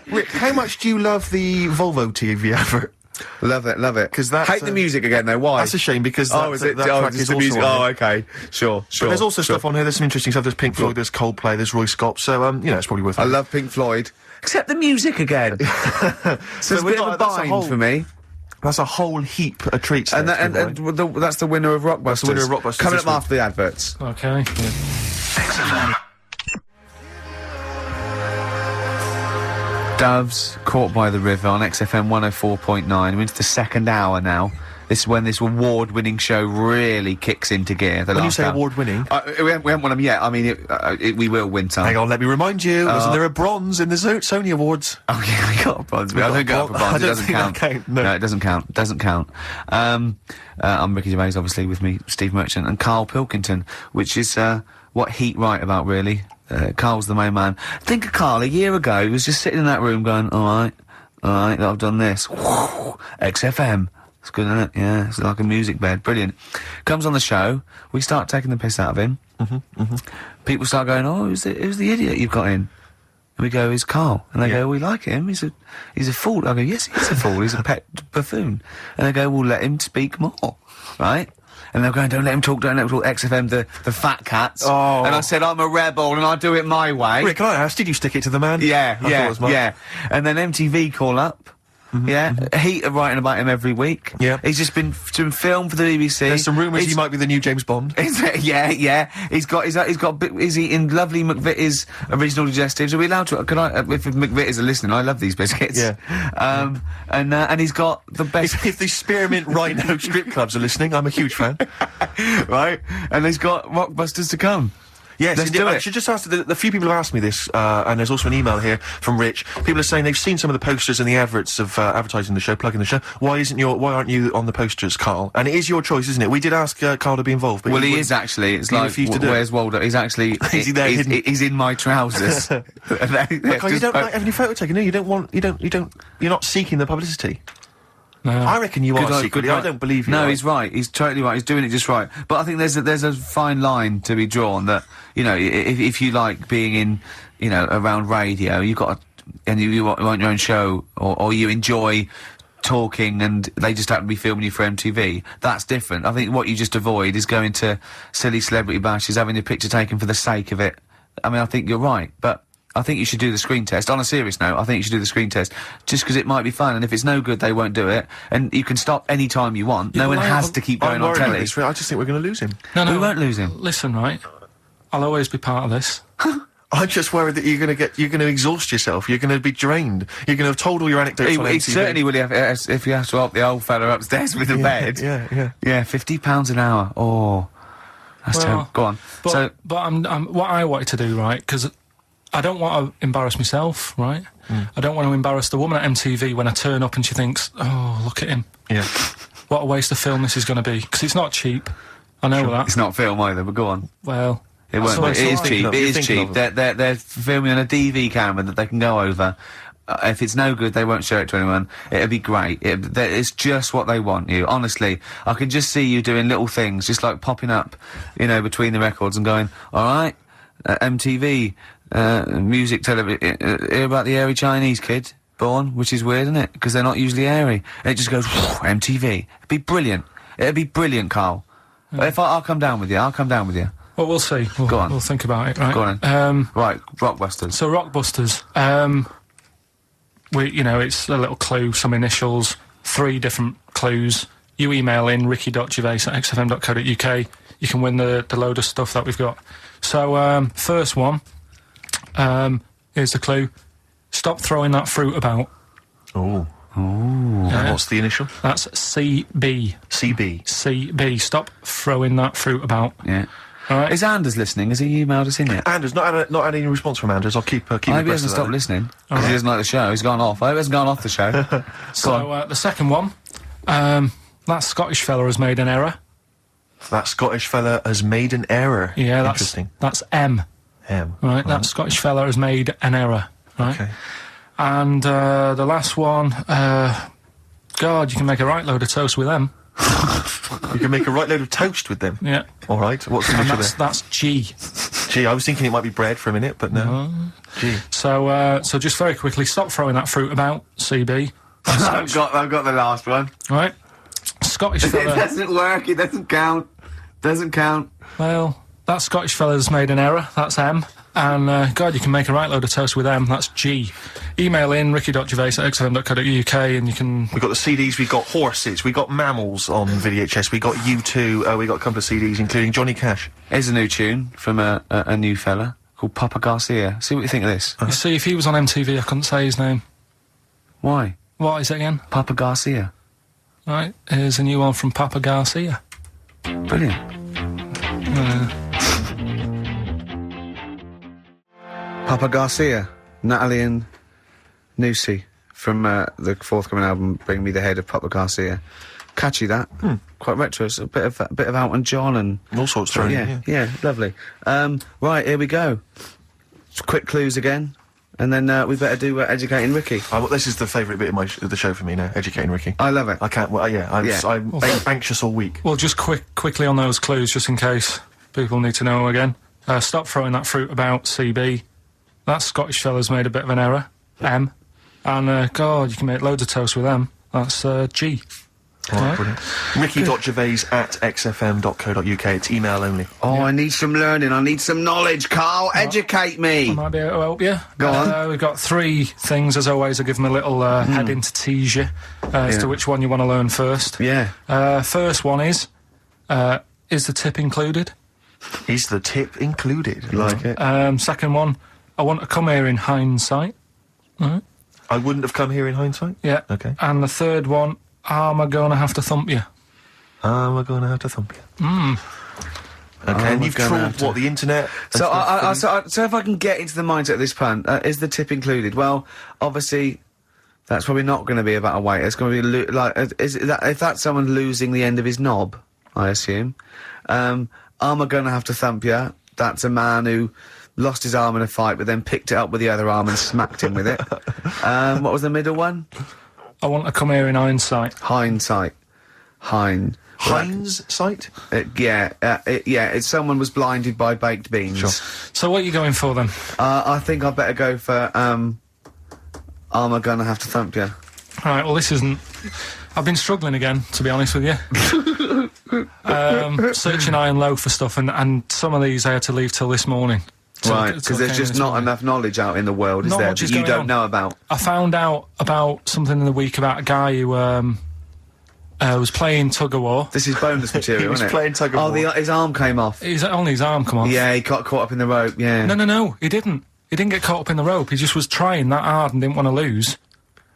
Rick, how much do you love the Volvo TV advert? Love it. 'Cause that's, hate the music again, though. Why? That's a shame, because that track is the also music. on Oh, here. okay. Sure. But there's also stuff on here, there's some interesting stuff. There's Pink Floyd, there's Coldplay, there's Roy Scott, so, it's probably worth it. I love Pink Floyd. Except the music again. So it's a bit of a bind for me. That's a whole heap of treats. And that's the winner of Rockbusters. That's the winner of Rockbusters Coming this up after the adverts. Okay. Doves, Caught by the River on XFM 104.9. We're into the second hour now. This is when this award-winning show really kicks into gear. When you say award-winning... we haven't won them yet. I mean, we will win some. Hang on, let me remind you, wasn't there a bronze in the Sony Awards? Oh, yeah, we got a bronze. I don't go for bronze. It doesn't count. No, it doesn't count. Doesn't count. I'm Ricky Gervais, obviously, with me, Steve Merchant, and Carl Pilkington, which is what Heat write about, really. Carl's the main man. Think of Carl a year ago. He was just sitting in that room going, all right, I've done this. XFM. It's good, isn't it? Yeah, it's like a music bed. Brilliant. Comes on the show, we start taking the piss out of him. People start going, oh, who's the idiot you've got in? And we go, it's Carl. And they go, we like him, he's a fool. I go, yes, he's a fool, he's a pet buffoon. And they go, well, let him speak more, right? And they're going, don't let him talk, XFM, the fat cats. Oh. And I said, I'm a rebel and I do it my way. Rick, can I ask, did you stick it to the man? Yeah. I thought it was mine. And then MTV call up. Heat are writing about him every week. Yeah. He's just been doing film for the BBC. There's some rumours he might be the new James Bond. Yeah. He's eating lovely McVitie's original digestives. Are we allowed to? Can I? If McVitie's are listening, I love these biscuits. Yeah. And he's got the best. If the Spearmint Rhino strip clubs are listening, I'm a huge fan. Right, and he's got Rockbusters to come. Yes, Let's do I it. should just ask, the few people have asked me this, and there's also an email here from Rich. People are saying they've seen some of the posters and the adverts of advertising the show, plugging the show. Why aren't you on the posters, Carl? And it is your choice, isn't it? We did ask Carl to be involved, but he is actually. It's he like, refused to do it. where's Waldo? He's actually. Is he there hidden? He's in my trousers. Carl, you don't like having your photo taken. No, you don't. You're not seeking the publicity. No. I reckon you are secretly. I don't believe you. No, are. he's right. He's totally right. He's doing it just right. But I think there's a fine line to be drawn that, if you like being in, around radio, you've got and you want your own show, or you enjoy talking and they just happen to be filming you for MTV, that's different. I think what you just avoid is going to silly celebrity bashes, having your picture taken for the sake of it. I mean, I think you're right, but I think you should do the screen test. On a serious note, I think you should do the screen test, just because it might be fun, and if it's no good, they won't do it, and you can stop any time you want. No one has to keep going on telly. I just think we're going to lose him. No, we won't lose him. Listen, right, I'll always be part of this. I'm just worried that you're going to exhaust yourself. You're going to be drained. You're going to have told all your anecdotes on MTV. He certainly will if you have to help the old fella upstairs with the bed. Yeah. Yeah, £50 an hour. Oh, that's terrible. Go on. But I'm what I wanted to do, right, because I don't want to embarrass myself, right? I don't want to embarrass the woman at MTV when I turn up and she thinks, oh, look at him. Yeah. What a waste of film this is going to be. Because it's not cheap. I know that. It's not film either, but go on. Well, It won't be. It is cheap. It is cheap. They're filming on a DV camera that they can go over. If it's no good, they won't show it to anyone. It'll be great. It's just what they want you. Honestly, I can just see you doing little things, just like popping up, between the records and going, all right, MTV, music, television, hear about the airy Chinese kid born, which is weird, isn't it? Because they're not usually airy. And it just goes, MTV. It'd be brilliant. It'd be brilliant, Carl. If I'll come down with you. I'll come down with you. Well, we'll see. Go on. We'll think about it, right? Go on. Right, Rockbusters. So, Rockbusters. It's a little clue, some initials, 3 different clues. You email in ricky.gervais@xfm.co.uk. You can win the load of stuff that we've got. So, first one, here's the clue. Stop throwing that fruit about. Oh. What's the initial? That's CB. CB. Stop throwing that fruit about. Yeah. All right. Is Anders listening? Has he emailed us in yet? Anders, not had any response from Anders. I'll keep I hope he hasn't stopped listening. Because he doesn't like the show. He's gone off. I hope he hasn't gone off the show. So, the second one, that Scottish fella has made an error. That Scottish fella has made an error. Yeah, Interesting. That's M. M. Right, that Scottish fella has made an error. Right. Okay. And the last one, God, you can make a right load of toast with them. You can make a right load of toast with them. Yeah. All right. What's the initial there? That's G. G. I was thinking it might be bread for a minute, but no. G. So just very quickly, stop throwing that fruit about, CB. I've got the last one. Right. Scottish fella. It doesn't work. It doesn't count. Doesn't count. Well, that Scottish fella's made an error. That's M. And, God, you can make a right load of toast with them. That's G. Email in ricky.gervais@xfm.co.uk and you can... We got the CDs, we got horses, we got mammals on VHS, we got U2, we got a couple of CDs, including Johnny Cash. Here's a new tune from a new fella called Papa Garcia. See what you think of this. You see, if he was on MTV, I couldn't say his name. Why? What is it again? Papa Garcia. Right, here's a new one from Papa Garcia. Brilliant. Papa Garcia, Natalie and Nusi from the forthcoming album Bring Me the Head of Papa Garcia. Catchy that. Quite retro. It's a bit of Elton John and all sorts thrown in. Yeah, lovely. Right, here we go. Quick clues again. And then we better do Educating Ricky. Well, this is the favourite bit of the show for me now, Educating Ricky. I love it. I can't... Well, I'm anxious all week. Well, just quickly on those clues, just in case people need to know again. Stop throwing that fruit about, CB. That Scottish fella's made a bit of an error, M. And, God, you can make loads of toast with them. That's, G. Alright, brilliant. Ricky.gervais@xfm.co.uk. It's email only. Oh, I need some learning. I need some knowledge, Carl. Educate me. I might be able to help you. Go on. We've got 3 things, as always. I'll give them a little heading to tease you as to which one you want to learn first. Yeah. First one is the tip included? Is the tip included? Like it. Second one, I want to come here in hindsight. Right. I wouldn't have come here in hindsight? Yeah. Okay. And the third one, am I going to have to thump you? We're going to have to thump you. Mm. Okay, and you've gonna trawled, have to- what, the internet? and So, stuff? so if I can get into the mindset of this plan, is the tip included? Well, obviously, that's probably not going to be about a weight. It's going to be if that's someone losing the end of his knob, I assume. Am I going to have to thump you? That's a man who lost his arm in a fight, but then picked it up with the other arm and smacked him with it. What was the middle one? I want to come here in hindsight. Hindsight. Heinz site? It's someone was blinded by baked beans. Sure. So what are you going for then? I think I better go for, am I gonna have to thump you? Right, well this isn't... I've been struggling again, to be honest with you. Searching high and low for stuff, and some of these I had to leave till this morning. Right, because there's just not enough knowledge out in the world, is Not there, much that is you going don't on. know about? I found out about something in the week about a guy who was playing tug-of-war. This is bonus material, He was isn't it? playing tug-of-war. His arm came off. Only his arm come off. Yeah, he got caught up in the rope, yeah. No, he didn't. He didn't get caught up in the rope. He just was trying that hard and didn't want to lose.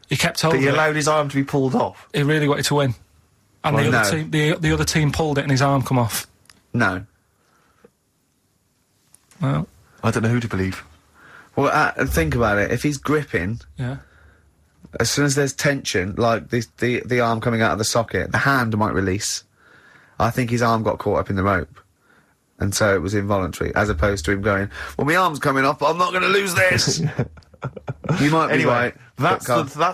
He kept But holding he it. allowed his arm to be pulled off. He really wanted to win. And Well, the other no. team, the other team pulled it and his arm come off. No. Well, I don't know who to believe. Well, think about it. If he's gripping, yeah. as soon as there's tension, like the arm coming out of the socket, the hand might release. I think his arm got caught up in the rope. And so it was involuntary, as opposed to him going, well, my arm's coming off, but I'm not going to lose this. You might be Anyway, right. that's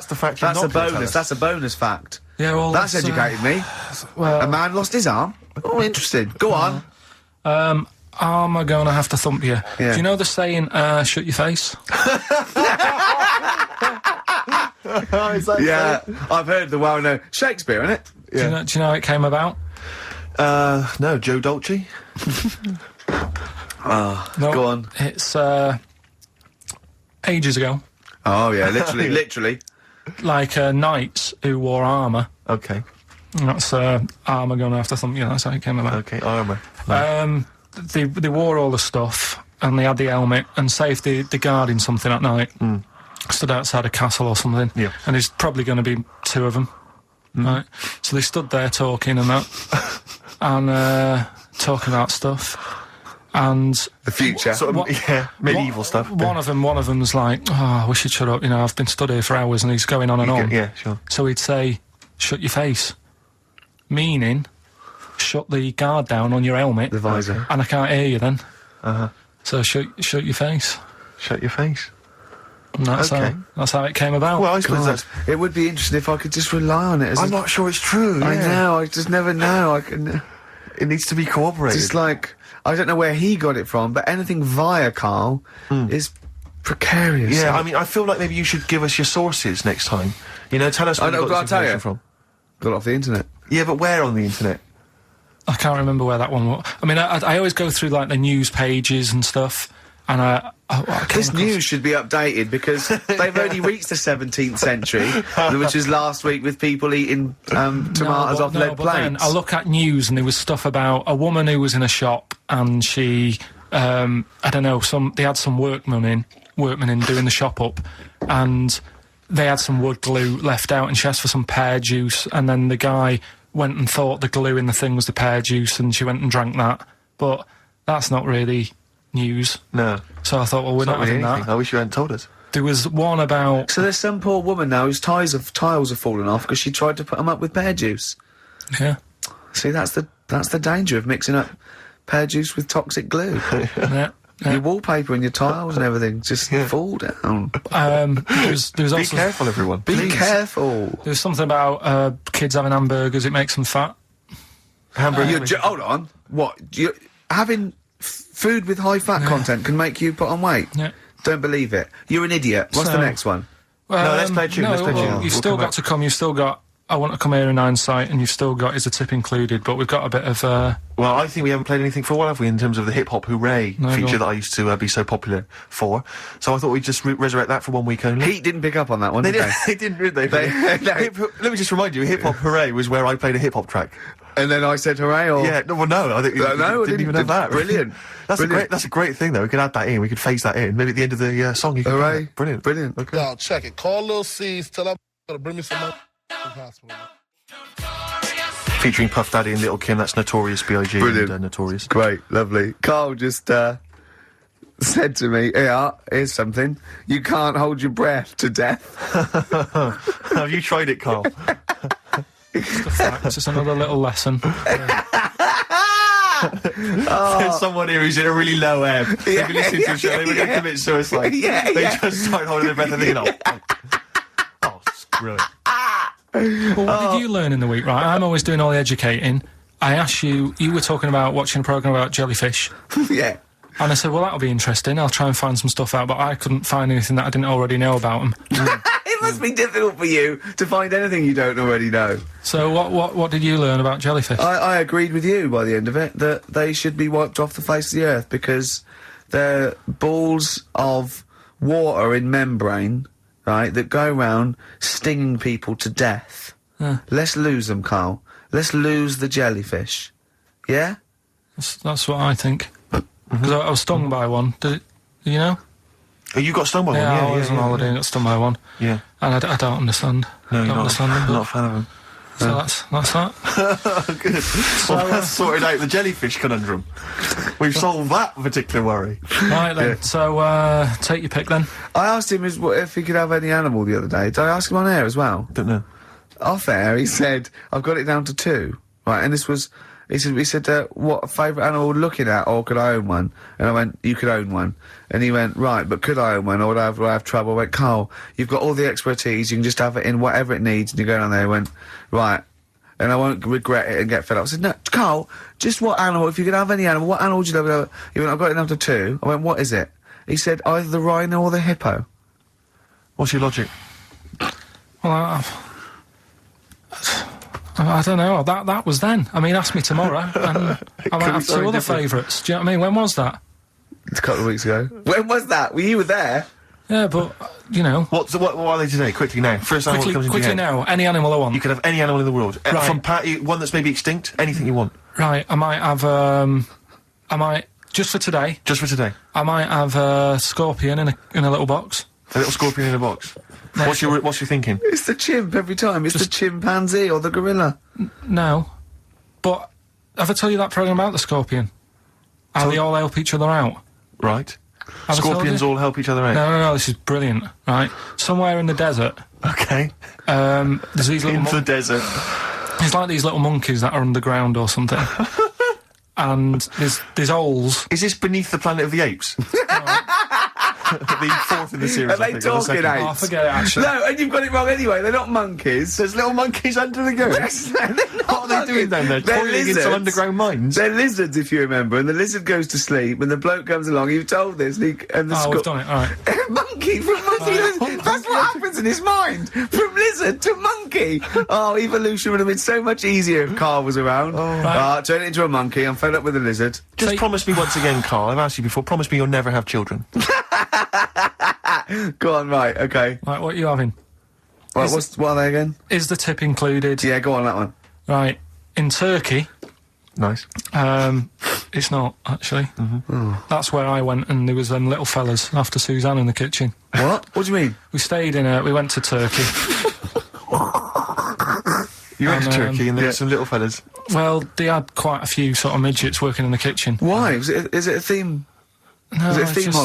the fact you're That's not a gonna tell bonus. us. That's a bonus fact. Yeah, well, That's educated me. Well, A man lost his arm. Oh, interesting. Go on. am I going to have to thump you? Yeah. Do you know the saying, shut your face? Is that Yeah, I've heard the well-known Shakespeare, innit? Do you know how it came about? No, Joe Dolce? No, Go on. It's ages ago. Oh, yeah, literally, literally. Like knights who wore armour. Okay, That's armour going to have to thump you. That's how it came about. okay, armour. They wore all the stuff and they had the helmet, and say if they're guarding something at night, stood outside a castle or something, Yeah. and there's probably going to be 2 of them, right? So they stood there talking and that, and talking about stuff, and The future. Sort of, What- yeah, medieval stuff. one of them's like, oh, I wish you'd shut up, you know, I've been stood here for hours, and he's going on and on. Yeah, sure. So he'd say, shut your face, meaning shut the guard down on your helmet, The visor. and I can't hear you then. Uh-huh. So shut your face. Shut your face. And that's Okay. that's how it came about. Well, I suppose God, that's... it would be interesting if I could just rely on it as I'm not sure it's true, I yeah. know, I just never know. I can... It needs to be corroborated. It's like, I don't know where he got it from, but anything via Carl is precarious. Yeah, I mean, I feel like maybe you should give us your sources next time. You know, tell us where I know, you got I'll this tell information you. from. Got it off the internet. Yeah, but where on the internet? I can't remember where that one was. I mean, I always go through like the news pages and stuff, and I came This across- news should be updated because they've only reached the 17th century, which was last week with people eating tomatoes off lead but then plates. I look at news and there was stuff about a woman who was in a shop and she, I don't know, they had some workmen in doing the shop up, and they had some wood glue left out, and she asked for some pear juice, and then the guy went and thought the glue in the thing was the pear juice, and she went and drank that. But that's not really news. No. So I thought, well, we're It's not really having anything. that. I wish you hadn't told us. There was one about... So there's some poor woman now whose tiles have fallen off because she tried to put them up with pear juice. Yeah. See, that's the danger of mixing up pear juice with toxic glue. Yeah. Your wallpaper and your tiles and everything just fall down. There was Be also... careful, everyone. Be Please. careful. There was something about kids having hamburgers, it makes them fat. Hamburger. Hold on. What? Having food with high fat content can make you put on weight? Yeah. Don't believe it. You're an idiot. What's the So- next one? No, let's play a tune, let's play a tune. You've We'll still come got back. to come, you've still got I Want to Come Here in Hindsight, and You've Still Got Is a Tip Included, but we've got a bit of, Well, I think we haven't played anything for a while, have we, in terms of the hip-hop hooray No, feature go on. that I used to be so popular for. So I thought we'd just resurrect that for 1 week only. Heat didn't pick up on that one, They did didn't, they didn't, did they? Let me just remind you, hip-hop hooray was where I played a hip-hop track. And then I said hooray, or... Yeah, no, I think No, I didn't even have that. Brilliant. Brilliant. That's a great thing, though. We could add that in. We could phase that in. Maybe at the end of the song, you could Hooray. Brilliant. Brilliant. Okay. Y'all check it. Call Lil C's, tell him to bring me some money from the hospital. Featuring Puff Daddy and Little Kim. That's Notorious B.I.G. Brilliant. and Notorious. Great, lovely. Carl just said to me, here's something. You can't hold your breath to death. Have you tried it, Carl? the facts. It's another little lesson. There's someone here who's in a really low ebb. They've been listening to the show, they were going to commit suicide. They just start holding their breath and thinking, oh, screw it. Well, what did you learn in the week, right? I'm always doing all the educating. I asked you were talking about watching a programme about jellyfish. Yeah. And I said, well, that'll be interesting. I'll try and find some stuff out, but I couldn't find anything that I didn't already know about them. It must be difficult for you to find anything you don't already know. So what did you learn about jellyfish? I agreed with you by the end of it, that they should be wiped off the face of the earth because they're balls of water in membrane, right, that go around stinging people to death. Let's lose them, Carl. Let's lose the jellyfish. Yeah? That's what I think. Because I was stung by one. Did you know? Oh, you got stung by one? Yeah, I was on holiday and got stung by one. Yeah. And I don't understand. No, you're don't not, understand them. not a fan of them. So that's that. Good. Well, that's sorted out the jellyfish conundrum. We've solved that particular worry. Right then. So take your pick then. I asked him if he could have any animal the other day. Did I ask him on air as well? Don't know. Off air, he said, I've got it down to 2. Right, and this was... He said, what favourite animal looking at, or could I own one? And I went, you could own one. And he went, right, but could I own one, or would I have trouble? I went, Carl, you've got all the expertise, you can just have it in whatever it needs. And you go down there and went, right, and I won't regret it and get fed up. I said, no, Carl, just what animal, if you could have any animal, what animal would you love? He went, I've got it down to 2. I went, what is it? He said, either the rhino or the hippo. What's your logic? Well, I don't know. That was then. I mean, ask me tomorrow, and I might have 2 other favourites. Do you know what I mean? When was that? A couple of weeks ago. When was that? Well, you were there. Yeah, but you know. What are they today? Quickly now. First animal that comes into your Quickly head. now. Any animal I want. You can have any animal in the world. Right. From one that's maybe extinct, anything you want. Right. I might have. Just for today. Just for today. I might have a scorpion in a little box. A little scorpion in a box. What's your thinking? It's the chimp every time. It's the chimpanzee or the gorilla. No, but have I told you that programme about the scorpion? How they all help each other out. Right. Have I told Scorpions you? all help each other out. No. This is brilliant. Right. Somewhere in the desert. Okay. There's these little. Into the desert. It's like these little monkeys that are underground or something. And there's holes. Is this Beneath the Planet of the Apes? The 4th in the series. Are they I think, or the talking second. apes? Oh, forget it, actually. No, and you've got it wrong anyway. They're not monkeys. There's little monkeys under the ground. What What are they doing then? They're toiling in some underground mines. They're lizards, if you remember, and the lizard goes to sleep, and the bloke comes along. You've told this, and the We've done it. All right. monkey from monkey. That's what happens in his mind. From lizard to monkey. Oh, evolution would have been so much easier if Carl was around. Turn it into a monkey. I'm fed up with the lizard. Just promise me once again, Carl, I've asked you before, promise me you'll never have children. Go on, right, okay. Right, what are you having? Right, what are they again? Is the tip included? Yeah, go on, that one. Right. In Turkey, Nice. it's not, actually. That's where I went, and there was them little fellas after Suzanne in the kitchen. What? What do you mean? We went to Turkey. You went to And, Turkey and there were some little fellas. Well, they had quite a few sort of midgets working in the kitchen. Why? Is it a theme? No, Was it a it's theme just-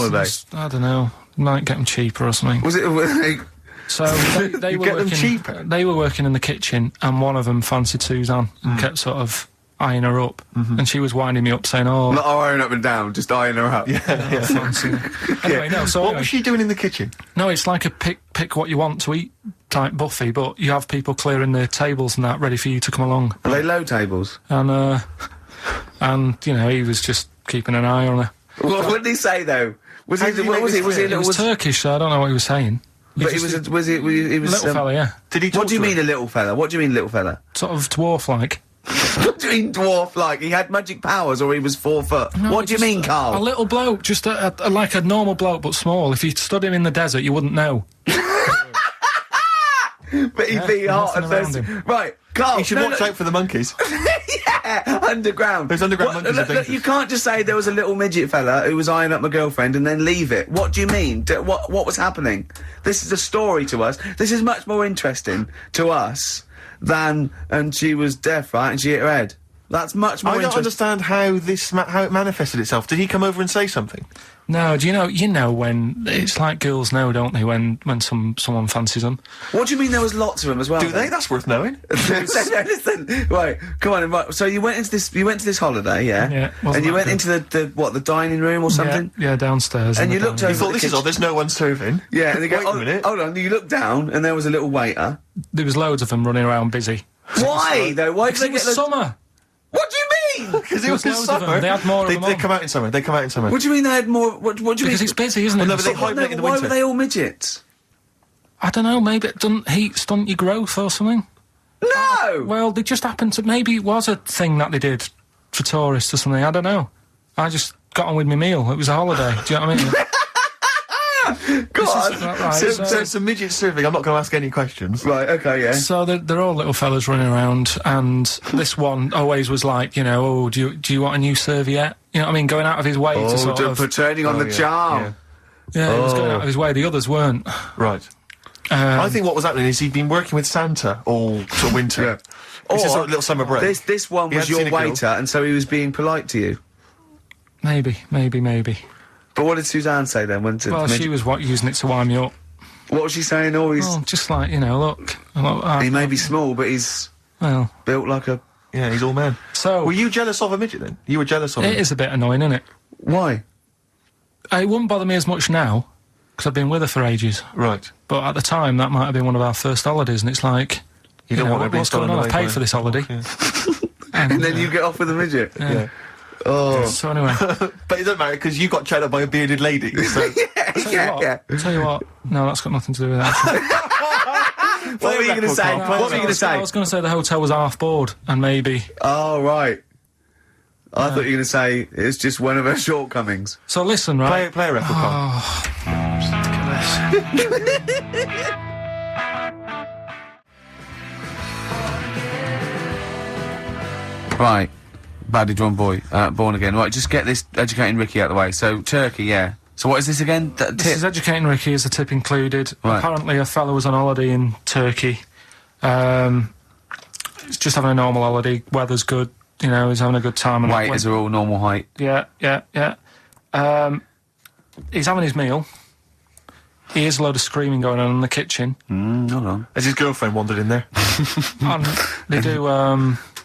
holiday? I don't know. Might get them cheaper or something. Was it... So they You were get them working. cheaper? They were working in the kitchen, and one of them fancied Suzanne. Kept sort of eyeing her up, and she was winding me up, saying, "Oh, Not eyeing up and down, just eyeing her up. I fancy her." Anyway, no. So What anyway, was she doing in the kitchen? no, it's like a pick what you want to eat type buffet, but you have people clearing the tables and that ready for you to come along. Are they low tables? And you know, he was just keeping an eye on her. What did he say, though? Was How he... did he What make was this he? Was he... clear? It was Turkish, so I don't know what he was saying. But he was little fella, yeah. Did he talk What do you to mean her? a little fella? What do you mean little fella? Sort of dwarf-like. What do you mean dwarf like? He had magic powers or he was 4 foot? No, What do you just mean, Carl? A little bloke, just like a normal bloke, but small. If you stood him in the desert, you wouldn't know. But he'd be hot and nothing around thirsty. him. Right, Carl. You should no, watch no. out for the monkeys. Yeah, underground. Those underground monkeys are look, dangerous. you can't just say there was a little midget fella who was eyeing up my girlfriend and then leave it. What do you mean? What was happening? This is a story to us. This is much more interesting to us than, and she was deaf, right, and she hit her head. That's much more I don't interesting. understand how how it manifested itself. Did he come over and say something? No, do you know when it's like girls know, don't they? When someone fancies them. What do you mean there was lots of them as well? Do then? they? That's worth knowing. Listen, right, come on. Right, so you went into this holiday, yeah? Yeah, wasn't And you that went good. into the dining room or something? Yeah, downstairs. And in you the looked dining over- room. You thought, this is odd, there's no one serving. Yeah, and they go, Wait a minute. hold on, you looked down and there was a little waiter. There was loads of them running around busy. Why, though? Why did Because they it was get the... summer. What do you mean? Because it There was was in loads of them. summer. They had more of They them on. come out in summer. They come out in summer. What do you mean they had more... What do you Because mean? it's busy, isn't it? Well, no, but they Summer. hibernate in the why winter. were they all midgets? I don't know, maybe it doesn't heat stunt your growth or something. No! Well, they just happened to... Maybe it was a thing that they did for tourists or something. I don't know. I just got on with my meal. It was a holiday. Do you know what I mean? Go on. Right, So, so- so it's a midget serving. I'm not going to ask any questions. Right, okay, yeah. So they're all little fellas running around, and this one always was like, you know, oh, do you want a new serviette? You know what I mean? Going out of his way to sort of... turning on Oh, the yeah, charm. Yeah, he was going Oh. out of his way. The others weren't. Right. I think what was happening is he'd been working with Santa all till winter. Yeah. It's a Or sort of little summer break. This one He was hadn't seen your a girl. waiter, and so he was being polite to you. Maybe. But what did Suzanne say then? Well, she was using it to wind me up. What was she saying? Oh, he's... Oh, just like, you know, look. He may be small, but he's Well, built like a... Yeah, he's all man. so... Were you jealous of a midget then? You were jealous of him? It is a bit annoying, isn't it? Why? It wouldn't bother me as much now, because I've been with her for ages. Right. But at the time, that might have been one of our first holidays, and it's like... You don't want her being what's going stolen on? away I've paid by- for this holiday. Yeah. And then you get off with a midget? Yeah. Oh. So anyway, But it doesn't matter because you got chatted up by a bearded lady. So tell you what, no, that's got nothing to do with that. What were you going to say? Carl. What were you going to I say? was going to say the hotel was half board, and maybe... Oh, right. I thought you were going to say it's just one of her shortcomings. So listen, right? play a record, Carl. Right. Badly drawn boy. Born again. Right, just get this educating Ricky out of the way. So, Turkey, yeah. So what is this again? This is educating Ricky, is a tip included. Right. Apparently a fellow was on holiday in Turkey. He's just having a normal holiday, weather's good, you know, he's having a good time. And Waiters are all normal height. Yeah. He's having his meal. He hears a load of screaming going on in the kitchen. Hold on. Has his girlfriend wandered in there? And they do,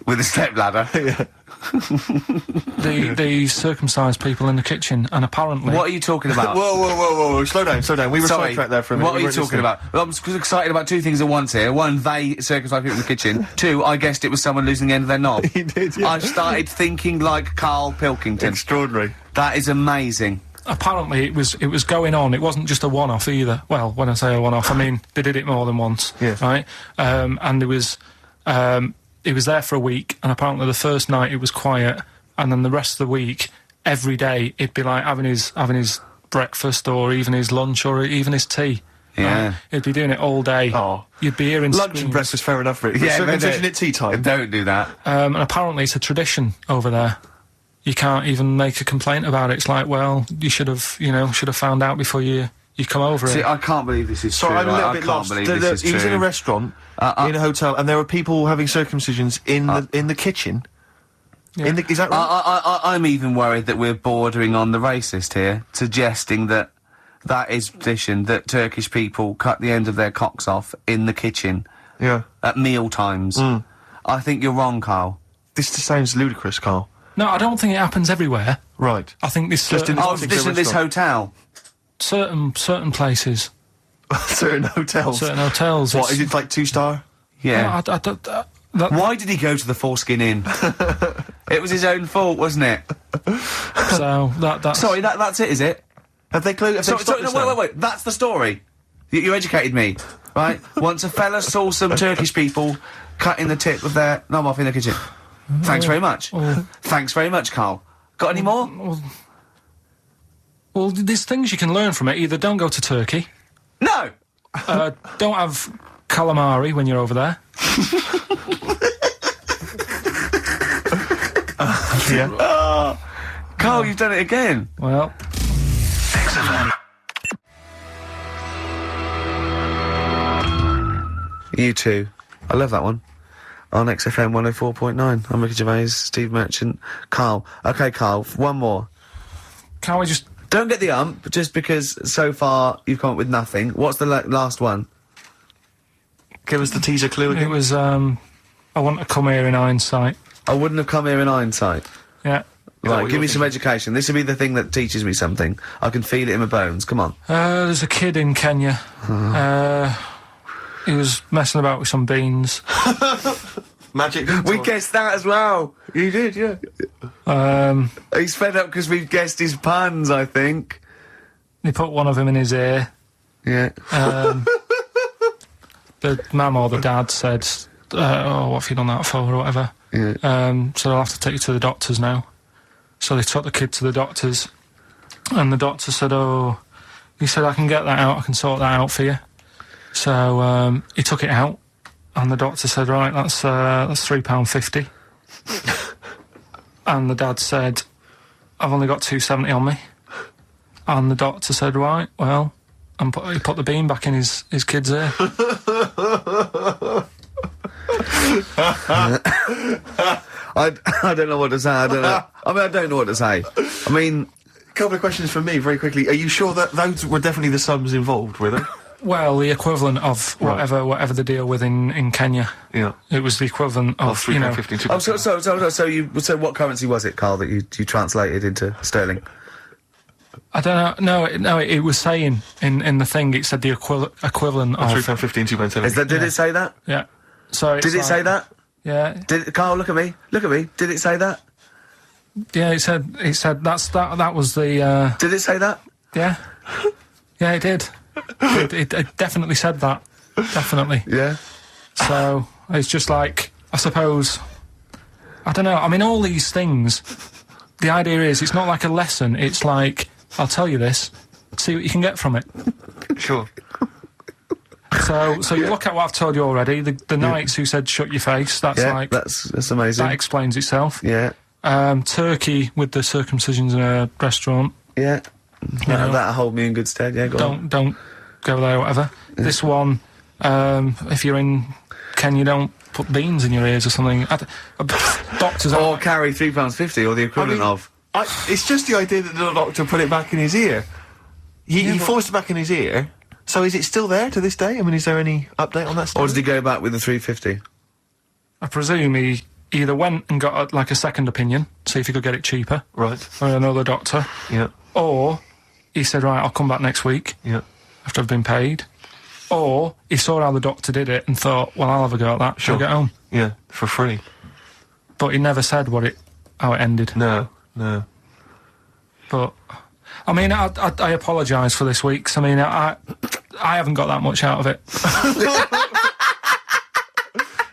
With a stepladder. Yeah. the circumcised people in the kitchen, and apparently... What are you talking about? Whoa. Slow down. We were Sorry, sidetracked there for a minute. what are We you weren't talking listening. about? I'm just excited about two things at once here. One, they circumcised people in the kitchen. Two, I guessed it was someone losing the end of their knob. He did, yeah. I started thinking like Carl Pilkington. Extraordinary. That is amazing. Apparently it was going on. It wasn't just a one-off either. Well, when I say a one-off, I mean they did it more than once. Yeah. Right. And there was he was there for a week, and apparently the first night it was quiet, and then the rest of the week, every day it'd be like having his breakfast or even his lunch or even his tea. Yeah. Right? He'd be doing it all day. Oh. You'd be hearing Lunch screams. and breakfast, fair enough, Rick. Yeah, But but circumcision no- at tea time. Don't do that. And apparently it's a tradition over there. You can't even make a complaint about it. It's like, well, you should have found out before you come over See, it. I can't believe this is Sorry, true. I'm a little I bit can't lost. believe this is He was true. in a restaurant, in a hotel, and there were people having circumcisions in the kitchen. Yeah. Is that right? I'm even worried that we're bordering on the racist here, suggesting that is tradition, that Turkish people cut the end of their cocks off in the kitchen Yeah. at meal times. I think you're wrong, Carl. This just sounds ludicrous, Carl. No, I don't think it happens everywhere. Right. I think this Just in Oh, particular this restaurant. hotel. certain places, Certain hotels. certain hotels. What, it's- is it like 2-star? Yeah. that- Why did he go to the Foreskin Inn? It was his own fault, wasn't it? so that's Sorry, that's it, is it? Have they closed? Sorry, no, wait. That's the story. You educated me, right? Once a fella saw some Turkish people cutting the tip of their knob off in the kitchen. Thanks very much. Thanks very much, Carl. Got any more? Well, there's things you can learn from it. Either don't go to Turkey. No! Don't have calamari when you're over there. Yeah. Oh, Carl, you've done it again. Well... You too. I love that one. On XFM 104.9. I'm Ricky Gervais, Steve Merchant, Carl. Okay, Carl, one more. Can't we just... Don't get the just because so far you've come up with nothing. What's the last one? Give us the teaser clue again. It was, I want to come here in hindsight. I wouldn't have come here in hindsight. Yeah. Right, give me some education. This will be the thing that teaches me something. I can feel it in my bones. Come on. There's a kid in Kenya. He was messing about with some beans. Magic. We guessed that as well. You did, yeah. He's fed up because we've guessed his puns, I think. He put one of them in his ear. Yeah. The mum or the dad said, oh, what have you done that for, or whatever. Yeah. So I'll have to take you to the doctors now. So they took the kid to the doctors, and the doctor said, oh, he said, I can get that out, I can sort that out for you. So, he took it out, and the doctor said, right, that's £3.50. And the dad said, I've only got £2.70 on me. And the doctor said, right, well, and he put the bean back in his kid's ear. I don't know what to say. I don't know. I mean, I don't know what to say. I mean, A couple of questions from me, very quickly. Are you sure that those were definitely the sums involved, were they? Well, the equivalent of whatever the deal with in Kenya. Yeah. It was the equivalent of, you know... £3.15. So what currency was it, Carl, that you translated into sterling? I don't know. No, it was saying in the thing, it said the equivalent of... £3.15, £2.70. Did it say that? Yeah. So Did it say that? Yeah. Carl, look at me. Look at me. Did it say that? Yeah, it said that was the... Did it say that? Yeah. Yeah, it did. It definitely said that. Definitely. Yeah. So, it's just like, I suppose... I don't know. I mean, all these things... The idea is, it's not like a lesson. It's like, I'll tell you this, see what you can get from it. Sure. So you look at what I've told you already. The Knights who said shut your face. That's like that's amazing. That explains itself. Yeah. Turkey with the circumcisions in a restaurant. Yeah. That'll hold me in good stead. Yeah. Don't go there. Whatever. Yeah. This one, if you're in Kenya, don't put beans in your ears or something. Doctors or carry £3.50 or the equivalent of. It's just the idea that the doctor put it back in his ear. He forced it back in his ear. So is it still there to this day? I mean, is there any update on that story? Or did he go back with the £3.50? I presume he either went and got a second opinion, see if he could get it cheaper. Right. From another doctor. Yeah. Or he said, right, I'll come back next week. Yeah. After I've been paid. Or he saw how the doctor did it and thought, well, I'll have a go at that. Sure. I'll get home. Yeah, for free. But he never said how it ended. No. But, I mean, I apologise for this week, 'cause I mean, I haven't got that much out of it.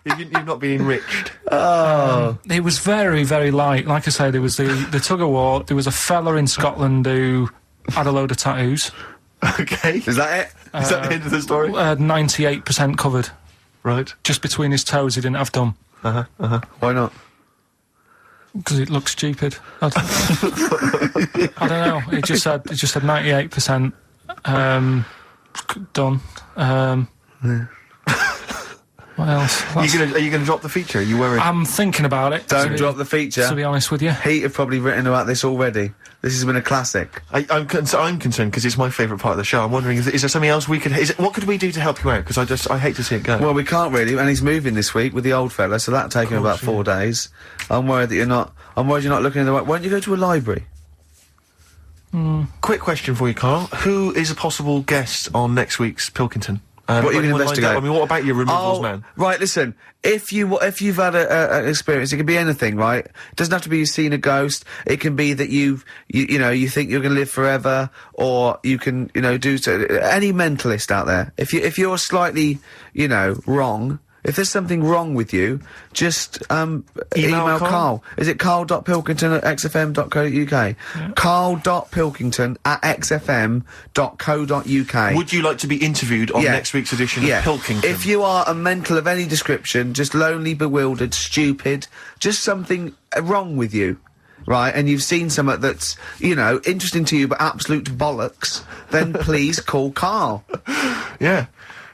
You've not been enriched. Oh. It was very, very light. Like I say, there was the tug-of-war, there was a fella in Scotland who had a load of tattoos. Okay. Is that it? Is that the end of the story? 98% covered. Right. Just between his toes, he didn't have done. Why not? Because it looks stupid. I don't know. It just said 98% done. Yeah. What else? Are you gonna drop the feature? Are you worried? I'm thinking about it. Don't drop the feature. To be honest with you, Heat have probably written about this already. This has been a classic. I'm concerned because it's my favourite part of the show. I'm wondering, is there something else we could? What could we do to help you out? Because I hate to see it go. Well, we can't really, and he's moving this week with the old fella, so that'll take him about 4 days. I'm worried that you're not looking in the right. Why don't you go to a library? Quick question for you, Carl. Who is a possible guest on next week's Pilkington? What are you anyone lined investigate? up? I mean, what about your removals man? Right, listen. If you've had an experience, it can be anything, right? It doesn't have to be you've seen a ghost. It can be that you think you're going to live forever, or you can, do any mentalist out there. If you're slightly, wrong. If there's something wrong with you, just email Carl. Is it carl.pilkington@xfm.co.uk? Yeah. carl.pilkington@xfm.co.uk. Would you like to be interviewed on next week's edition of Pilkington? If you are a mental of any description, just lonely, bewildered, stupid, just something wrong with you, right, and you've seen something that's, interesting to you but absolute bollocks, then please call Carl. Yeah.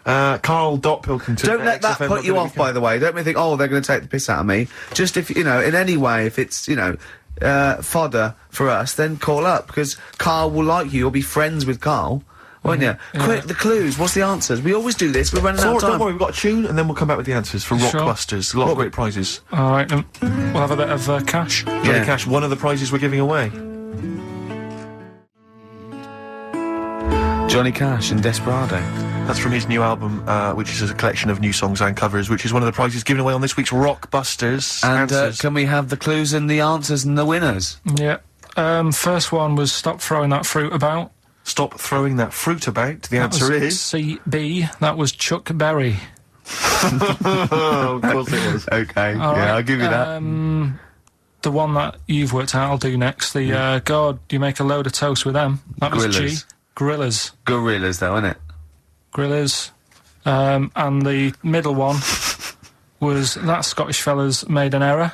Carl.Pilkington. Don't let that put you off, by the way. Don't think, they're going to take the piss out of me. Just if, in any way, if it's, fodder for us, then call up, because Carl will like you. You'll be friends with Carl, won't you? Yeah. Quick, the clues. What's the answers? We always do this. We're running out of time. Don't worry, we've got a tune, and then we'll come back with the answers for Rockbusters. A lot of great prizes. All right, we'll have a bit of cash. Johnny Cash, one of the prizes we're giving away. Johnny Cash and Desperado. That's from his new album, which is a collection of new songs and covers, which is one of the prizes given away on this week's Rockbusters. And can we have the clues and the answers and the winners? Yeah. First one was stop throwing that fruit about. Stop throwing that fruit about. The answer is CB. That was Chuck Berry. Of course it was. Okay. I'll give you that. The one that you've worked out, I'll do next. The God, you make a load of toast with them. That was G. Gorillas. Gorillas, though, isn't it? Gorillas. And the middle one was that Scottish fella's made an error.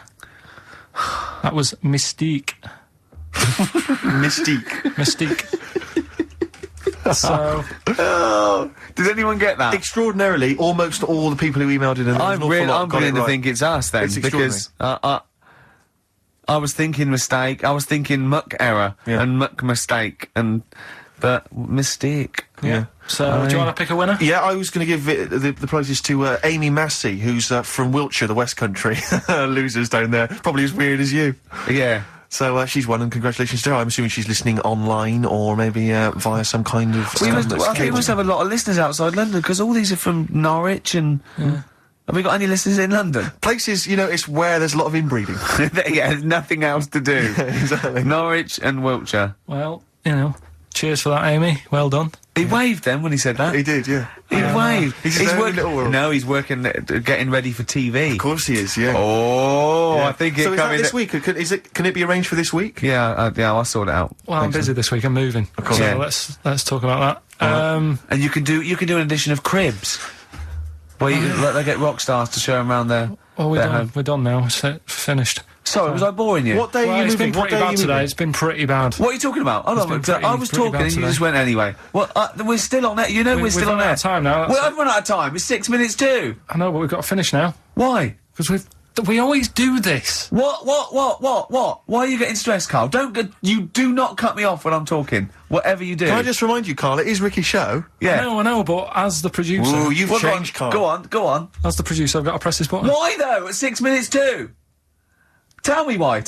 That was Mystique. Mystique. So... did anyone get that? Extraordinarily, almost all the people who emailed in... I'm beginning to think it's us, then, because I was thinking mistake, I was thinking muck error, and muck mistake, but mistake. Yeah. So, do you want to pick a winner? Yeah, I was going to give the prizes to Amy Massey, who's from Wiltshire, the West Country. Losers down there. Probably as weird as you. Yeah. So she's won, and congratulations to her. I'm assuming she's listening online, or maybe via some kind of... I think we must have a lot of listeners outside London, because all these are from Norwich and... Have we got any listeners in London? Places, it's where there's a lot of inbreeding. Yeah, there's nothing else to do. Exactly. Norwich and Wiltshire. Well, cheers for that, Amy. Well done. He waved then when he said that. He did, yeah. He waved. He's working. No, he's working, getting ready for TV. Of course he is, yeah. Oh, yeah. I think so. Is that this week? Can it be arranged for this week? Yeah, I'll sort it out. Well, I'm busy this week. I'm moving. Of course. So let's talk about that. And you can do an edition of Cribs, where they get rock stars to show them around their. Oh, we're done now. It's finished. Sorry, was I boring you? What day are you moving? It's been pretty bad today. It's been pretty bad. What are you talking about? Hold on, I was talking and you just went anyway. Well, we're still on air. We're still on air. We've run out of time now. I've run out of time. It's 6 minutes to. I know, but we've got to finish now. Why? Because we always do this. What? Why are you getting stressed, Carl? You do not cut me off when I'm talking. Whatever you do. Can I just remind you, Carl, it is Ricky's show. Yeah. I know, but as the producer... Ooh, you've changed, Carl. Go on. As the producer, I've got to press this button. Why, though, at 6 minutes to? Tell me why.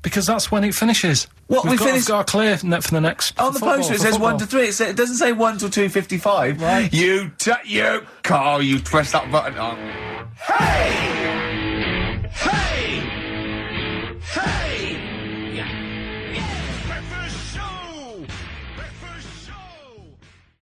Because that's when it finishes. What, we've got to clear for the next... On the poster it says 1 to 3. It doesn't say 1 till 2:55. Right. You, Carl, you press that button on. Hey!